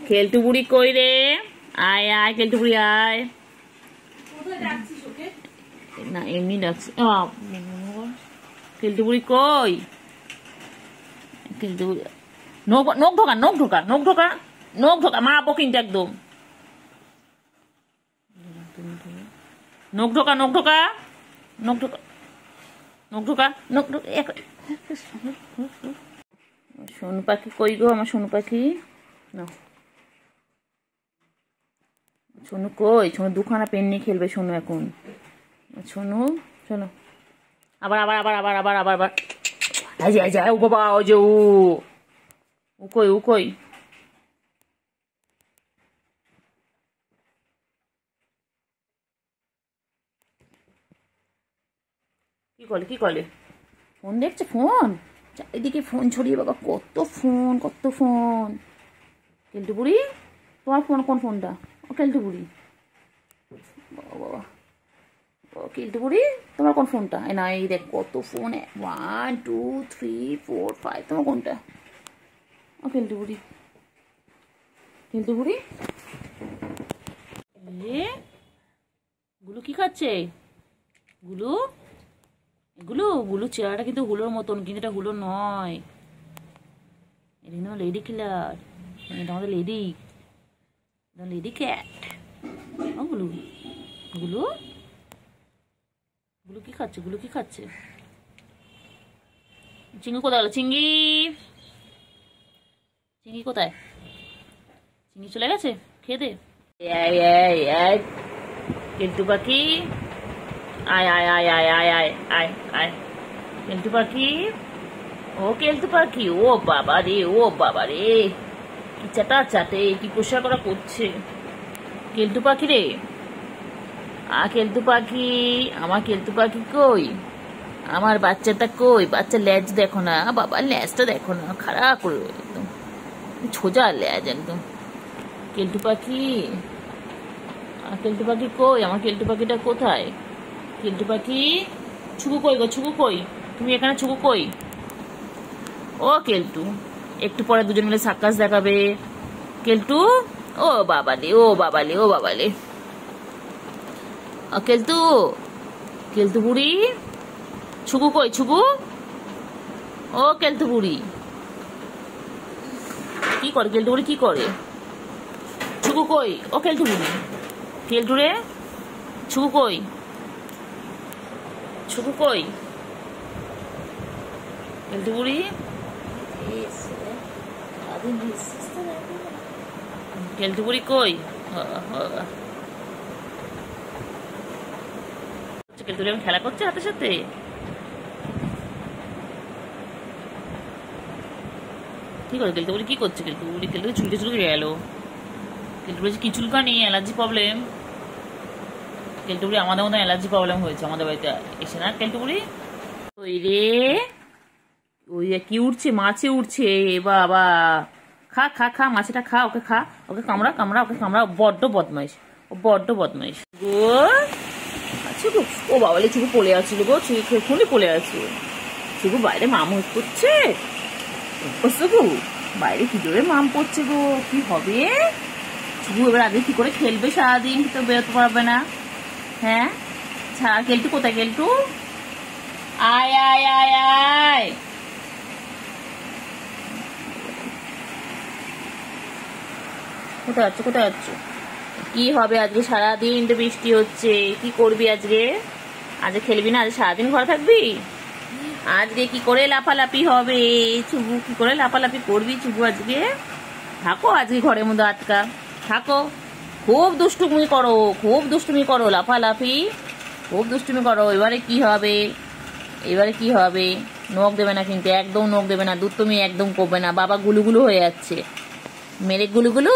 [SPEAKER 1] কেলটু বুড়ি কই রে? আয় আয় কেলটু বুড়ি আয়। না এমনি ডাকছি। কেলটু বুড়ি কই? কেলটু বুড়ি, নখ ঢোকা, নখ ঢোকা, নখ ঢোকা, নখ ঢোকা, মারাবো কিন্তু একদম। নখ ঢোকা, নখ ঢোকা, নখ ঢোকা, নখ ঢোকা, নখ ঢোকা। সোনু পাখি কই গো? আমার সোনু পাখি না, সোনু কই? সোনু দুখানা পেন নিয়ে খেলবে সোনু এখন। সোনু শোনো, আবার আবার আবার আবার আবার আবার আবার। ও বাবা, ও যে ও কই? ও কই? কি করলে? কি করলে? ফোন দেখছে? ফোন চারিদিকে ফোন ছড়িয়ে বাবা, কত ফোন কত ফোন। কেলটু বুড়ি, তোমার ফোন কোন ফোনটা? ও কেলটু বুড়ি, বাবা ও কেলটু বুড়ি, তোমার কোন ফোনটা? না এই দেখ কত ফোন, 1 2 3 4 5, তোমার কোনটা? ও কেলটু বুড়ি, কেলটু বুড়ি। গুলু কি খাচ্ছে? গুলু, গুলু গুলু চেহারাটা কিন্তু হুলোর মতন, কিন্তু এটা হুলো নয়। এটা কিন্তু লেডি কিলার, এটা আমাদের লেডি, লেডি ক্যাট। ও গুলু, গুলু গুলু কি খাচ্ছে? গুলু কি খাচ্ছে? চিঙ্গি কোথায় গেল? চিঙ্গি, চিঙ্গি কোথায়? চিঙ্গি চলে গেছে খেয়ে দে। কেলটু পাখি, আয় আয় আয় আয় আয় আয় আয় আয়। কেলটু পাখি, ও কেলটু পাখি, ও বাবা রে, ও বাবা রে, কি চাটা চাটে, কি পোশাক করা করছে। কেলটু পাখি রে, কেলটু পাখি, আমার কেলটু পাখি কই? আমার বাচ্চাটা কই? বাচ্চা ল্যাজ দেখো না বাবা, ল্যাজটা দেখো না, খারাপ করে একদম সোজা ল্যাজ একদম। কেলটু পাখি, কেলটু পাখি কই? আমার কেলটু পাখিটা কোথায়? কেলটু পাখি, ছুকু কই গো? ছুকু কই? তুমি এখানে ছুকু কই? ও কেলটু, একটু পরে দুজন মিলে সার্কাস দেখাবে। কেলটু, ও বাবালে, ও বাবালে, ও বাবালে। কেলটু, কেলটু বুড়ি, ছুকু কই? ছুকু, ও কেলটু বুড়ি কি করে? কেলটু বুড়ি কি করে? ছুকু কই? ও কেলটু বুড়ি, কেলটু রে, ছুকু কই? ছুকু কই? কেলটু বুড়ি, কেলটু বুড়ি কই? কেলটুলি আমি খেলা করছে হাতের সাথে। ঠিক আছে কেলটুলি কি করছে? কেলটুলি চুলকে চুলকে গেল। কেলটুলি কি চুলকানি, অ্যালার্জি প্রবলেম। কেলটুলি আমাদের মতো অ্যালার্জি প্রবলেম হয়েছে আমাদের বাড়িতে এসে না কেলটুলি? ওই রে ওই কি উঠছে, মাছে উঠছে বাবা। খা খা খা মাছটা খা, ওকে খা, ওকে কামড়া কামড়া, ওকে কামড়া। বড্ড বদমাইশ, ও বড্ড বদমাইশ গো। আচ্ছা গো, ও বাবালে চুকু পড়ে আসছিল গো, এক্ষুনি পড়ে আছে চুকু। বাইরে মাম করছে গো, বাইরে কি জোরে মাম পড়ছে গো। কি হবে চুকু এবার? আগে কি করে খেলবে সারাদিন? তো বেরোতে পারবে না। হ্যাঁ ছাড়া। কেলটু কোথায়? কেলটু আয় আয় আয় আয়। কোথায় যাচ্ছ? কোথায় যাচ্ছ? কি হবে আজকে? সারাদিন তো বৃষ্টি হচ্ছে, কি করবি আজকে? আজকে খেলবি না? আজ সারাদিন ঘরে থাকবি? আজকে কি করে লাফালাফি হবে চুবু? কি করে লাফালাফি করবি চুবু আজকে? থাকো আজকে ঘরের মধ্যে আটকা থাকো। খুব দুষ্টুমি করো, খুব দুষ্টুমি করো, লাফালাফি খুব দুষ্টুমি করো। এবারে কি হবে? এবারে কি হবে? নখ দেবে না কিন্তু, একদম নখ দেবে না। দুধ তুমি একদম করবে না। বাবা গুলুগুলু হয়ে যাচ্ছে, মেরে গুলুগুলু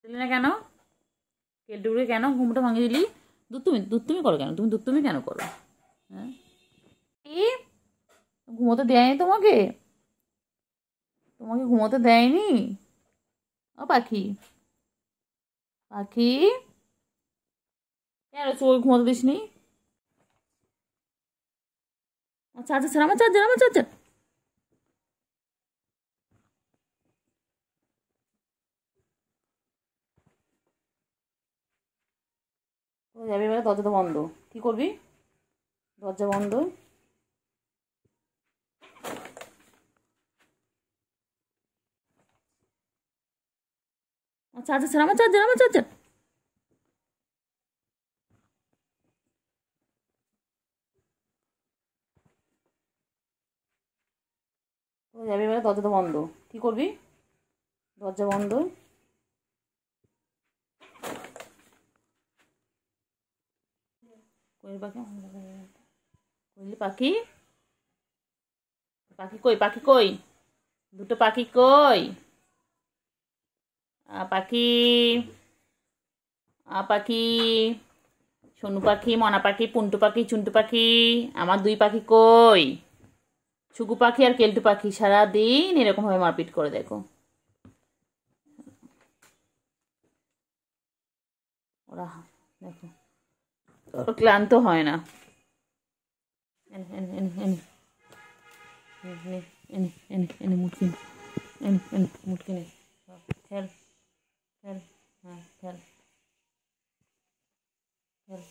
[SPEAKER 1] দিলি না কেন? কেলটুকে কেন ঘুমটা ভাঙিয়ে দিলি? দুধ তুমি করো কেন? তুমি দুধ তুমি কেন করো? হ্যাঁ কি ঘুমোতে দেয়নি তোমাকে? তোমাকে ঘুমোতে দেয়নি? ও পাখি, পাখি কেন চোখ ঘুমোতে দিস নি? আচ্ছা আচ্ছা আমার চার্জার, আমার চার্জার। যাবি এবারে? দরজা তো বন্ধ, কি করবি? দরজা বন্ধ। আচ্ছা আচ্ছা আমার চার্জার, আমার চার্জার। যাবি এবারে? দরজা তো বন্ধ, কি করবি? দরজা বন্ধ। কোয়েল পাখি, কোয়েল পাখি, পাখি কই? পাখি কই? দুটো পাখি কই? পাখি, পাখি, সোনু পাখি, মনা পাখি, পুন্টু পাখি, চুন্টু পাখি, আমার দুই পাখি কই? ছুকু পাখি আর কেলটু পাখি সারাদিন এরকম ভাবে মারপিট করে। দেখো ওরা, দেখো ক্লান্ত হয় না। এনে এনে এনে এনে এনে এনে এনে মুটকি এনে এনে মুটকি নে। খেল খেল, হ্যাঁ খেল খেল।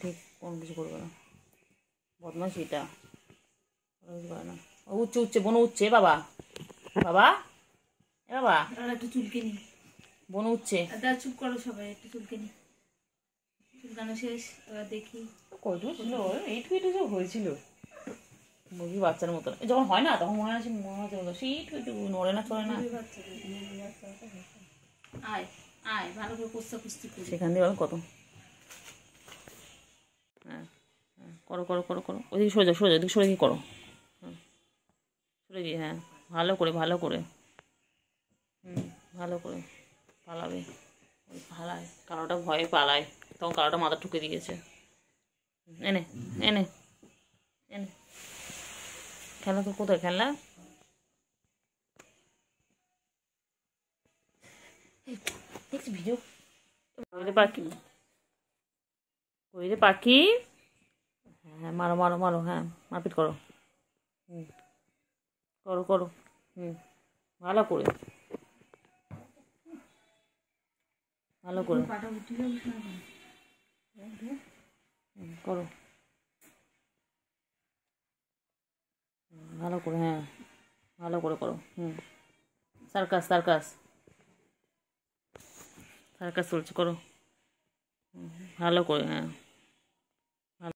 [SPEAKER 1] ঠিক কোন কিছু করবে না, বদমাস এটা করে না। উঠছে উঠছে, বোন উঠছে বাবা, বাবা এ বাবা
[SPEAKER 2] একটু চুলকে নি,
[SPEAKER 1] বোন উঠছে।
[SPEAKER 2] চুপ করো সবাই, একটু চুলকে নি। চুলকানো শেষ, এবার দেখি
[SPEAKER 1] কয়টুকু ছিল? এইটুকু এইটুকু হয়েছিল মুরগি বাচ্চার মতন। যখন হয় না তখন মনে আছে, মনে হচ্ছে সেই এইটুকু নড়ে না চড়ে না।
[SPEAKER 2] আয় আয় ভালো করে কুস্তা কুস্তি করি।
[SPEAKER 1] সেখান দিয়ে কত। হ্যাঁ করো করো করো করো, ওইদিকে সরে যাও, সরে যাও, ওদিকে সরে গিয়ে করো। হ্যাঁ সরে গিয়ে, হ্যাঁ ভালো করে ভালো করে, ভালো করে পালাবে। ওই পালায়, কালোটা ভয়ে পালায়, তখন কালোটা মাথা ঠুকে দিয়েছে। এনে এনে এনে খেলা তো কোথায়? খেলা দেখছি ভিডিও। কইরে পাখি, কইরে পাখি, হ্যাঁ মারো মারো মারো, হ্যাঁ মারপিট করো, করো করো, ভালো করে ভালো করে করো, ভালো করে, হ্যাঁ ভালো করে করো। সার্কাস সার্কাস সার্কাস চলছে, করো ভালো করে। হ্যাঁ ভালো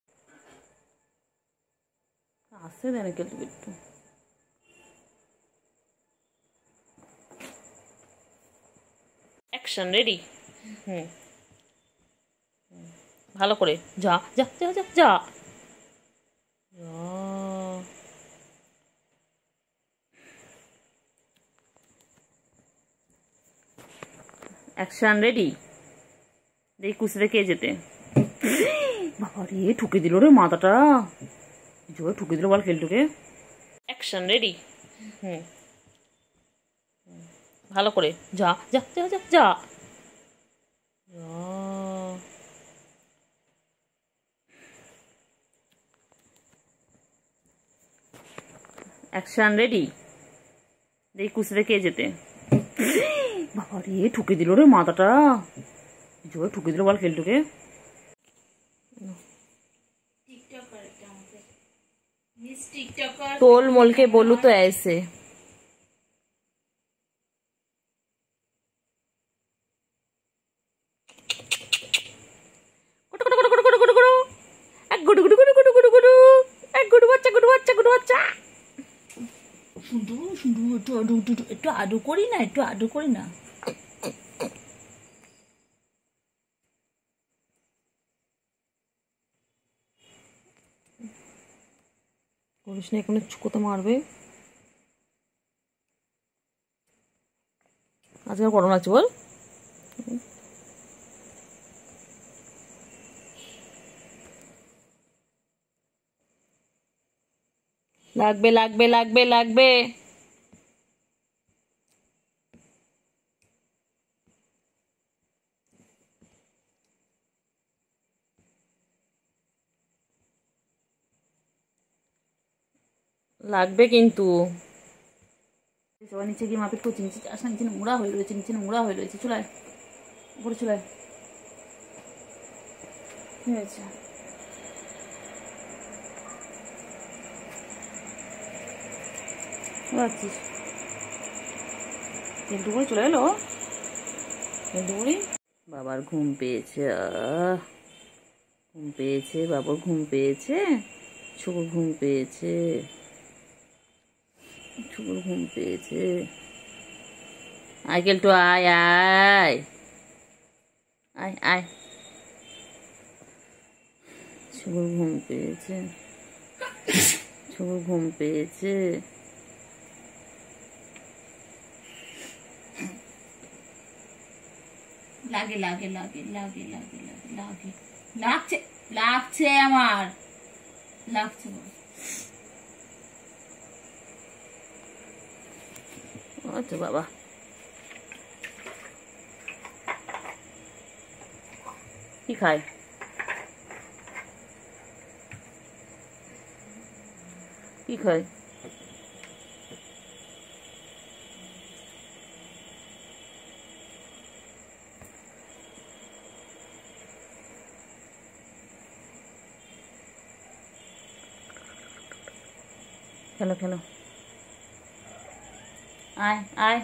[SPEAKER 1] আসছে দেন একটু একটু। Action ready. হুম, ভালো করে যা যা যা যা যা। Action ready. দেখি কুচিতে কে যেতে। বাবা রে, ঠুকে দিল রে মাথাটা, জোরে ঠুকে দিল বল কেলটুকে। Action ready. হুম, ভালো করে যা যা যা যা যা। Action ready. দেখি কুচিতে কে যেতে। বাবা রে, ঠুকে দিল রে মাথাটা, জোরে ঠুকে দিল বল কেলটুকে। तोल मोल के बोलू तो ऐसे।
[SPEAKER 2] একটু আদু করি না, একটু আদু করি না।
[SPEAKER 1] করিস না, এখন কোথা মারবে। আজকে গরম লাগছে বল। লাগবে লাগবে লাগবে লাগবে। লাগবে কিন্তু। সবার নিচে গিয়ে মাপিট করছি, নিচে আসা, নিচে নোংরা হয়ে রয়েছে, নিচে নোংরা হয়ে রয়েছে। চুলায় উপরে চুলায় কি হয়েছে। যাচ্ছিস কিন্তু করে চলে এলো কিন্তু করে। বাবার ঘুম পেয়েছে, ঘুম পেয়েছে, বাবার ঘুম পেয়েছে, ছুকুর ঘুম পেয়েছে, ছুকুর ঘুম পেয়েছে। আয় কেলটু আয় আয় আয় আয়। ছুকুর ঘুম পেয়েছে, ছুকুর ঘুম পেয়েছে।
[SPEAKER 2] লাগে লাগে লাগে লাগে লাগে লাগে লাগে লাগছে, লাগছে আমার, লাগছে।
[SPEAKER 1] আচ্ছা বাবা, কি খায়, কি খায়। খেলো খেলো, আয় আয়।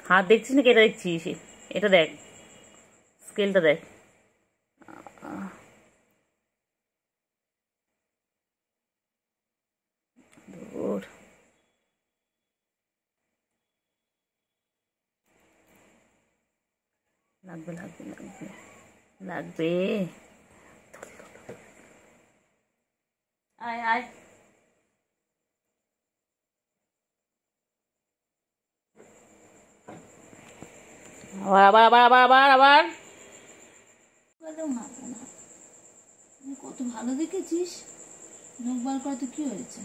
[SPEAKER 1] হাত দেখছিস নাকি এটা দেখছিস? এটা দেখ, স্কেলটা দেখ। লাগবে লাগবে লাগবে লাগবে। আয় আয়। আবার আবার আবার আবার আবার।
[SPEAKER 2] কত ভালো দেখেছিস, নখ বার করা তো কি হয়েছে।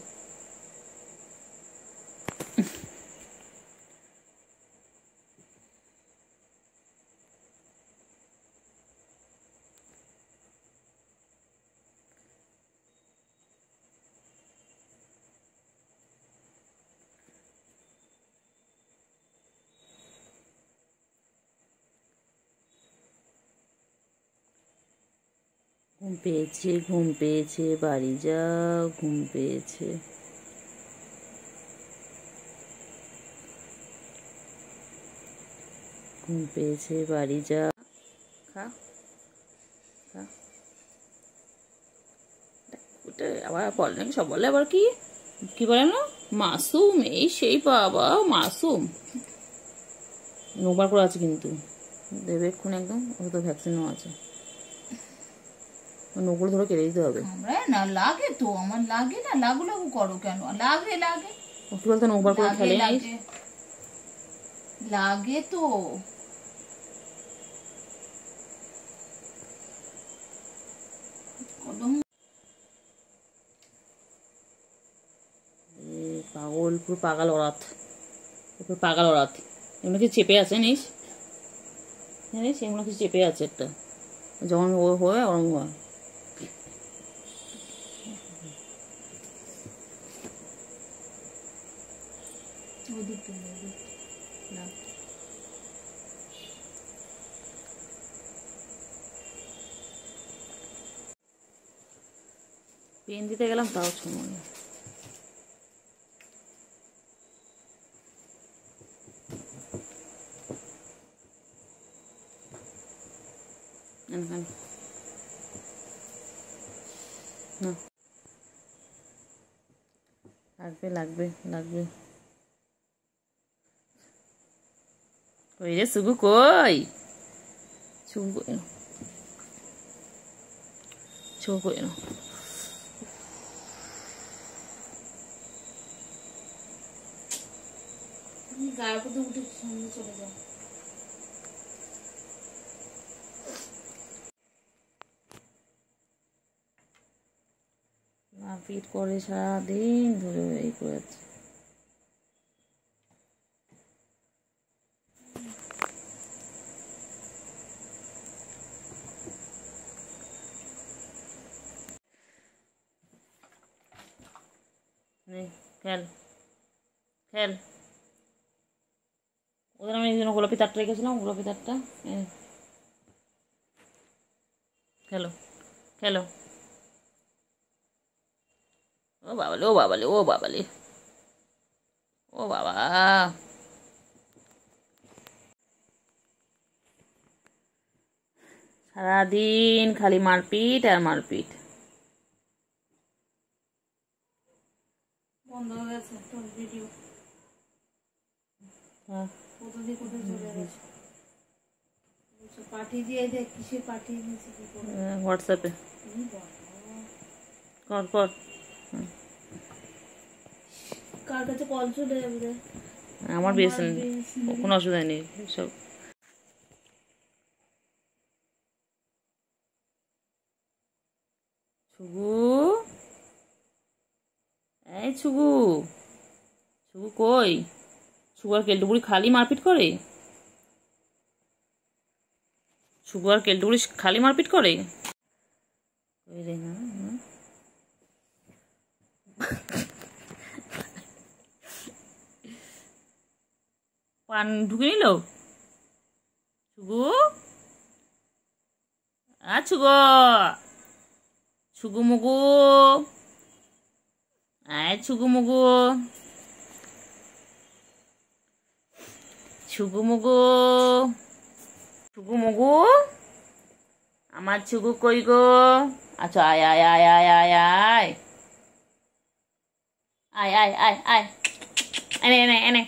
[SPEAKER 1] ঘুম পেয়েছে, ঘুম পেয়েছে, বাড়ি যা, ঘুম পেয়েছে। ঘুম পেয়েছে, বাড়ি যা। খা খা। আবার বলে নাকি, সব বলে আবার কি কি বলে না।
[SPEAKER 2] মাসুম, এই সেই বাবা মাসুম।
[SPEAKER 1] নোবার করে আছে কিন্তু দেবে এক্ষুনি একদম, ওটা তো ভ্যাকসিনও আছে, নোগুলো ধরে কেটে দিতে হবে।
[SPEAKER 2] না লাগে তো, আমার লাগে না, লাগু লাগু করো কেন? লাগে লাগে,
[SPEAKER 1] কি বলতো নোবার করে খেলে
[SPEAKER 2] লাগে লাগে তো।
[SPEAKER 1] পাগল, পুরো পাগল ওরাত, পুরো পাগল ওরাত। এগুলো কি চেপে আছে নিস, জানিস এগুলো কিছু চেপে আছে একটা, যখন ও হয় ওরম হয়। পেন দিতে গেলাম তাও সময়। লাগবে লাগবে লাগবে। কই রে সুগু, কই সুগু, কই না সুগু, কই না।
[SPEAKER 2] গায়ের মধ্যে উঠে সামনে চলে যায়।
[SPEAKER 1] পিট করে সারাদিন ধরে এই করে যাচ্ছে। খেল খেল, ওদের আমি এই জন্য গোলাপি তারটা রেখেছিলাম, গোলাপি তারটা খেলো খেলো। ও বাবালে, ও বাবালে, ও বাবালে, ও বাবা। সারাদিন খালি মারপিট আর মারপিট।
[SPEAKER 2] বন্ধ হয়ে গেছে তোর ভিডিও।
[SPEAKER 1] হ্যাঁ,
[SPEAKER 2] কোথায় কোথায় চলে গেছে? পাঠিয়ে দিয়ে দেখ, কিসে পাঠিয়ে দিয়েছে, কি করে?
[SPEAKER 1] হোয়াটসঅ্যাপে কর কর।
[SPEAKER 2] কার কাছে কল চলে যাবে রে?
[SPEAKER 1] আমার বিএসএন, কোনো অসুবিধা নেই সব। ছুগু, এই ছুগু, ছুগু কই? ছুগু আর কেলটুবুড়ি খালি মারপিট করে? ছুগু আর কেলটুবুড়ি খালি মারপিট করে? ওই রে, পান ঢুকে নিল ছুগু। ছুগু, ছুগু মুগু, আয় ছুগু মুগু, ছুগু মুগু, ছুগু মুগু, আমার ছুগু কই গো? আচ্ছা, আয় আয় আয় আয় আয় আয় আয় আয় আয় আয়, এনে এনে এনে।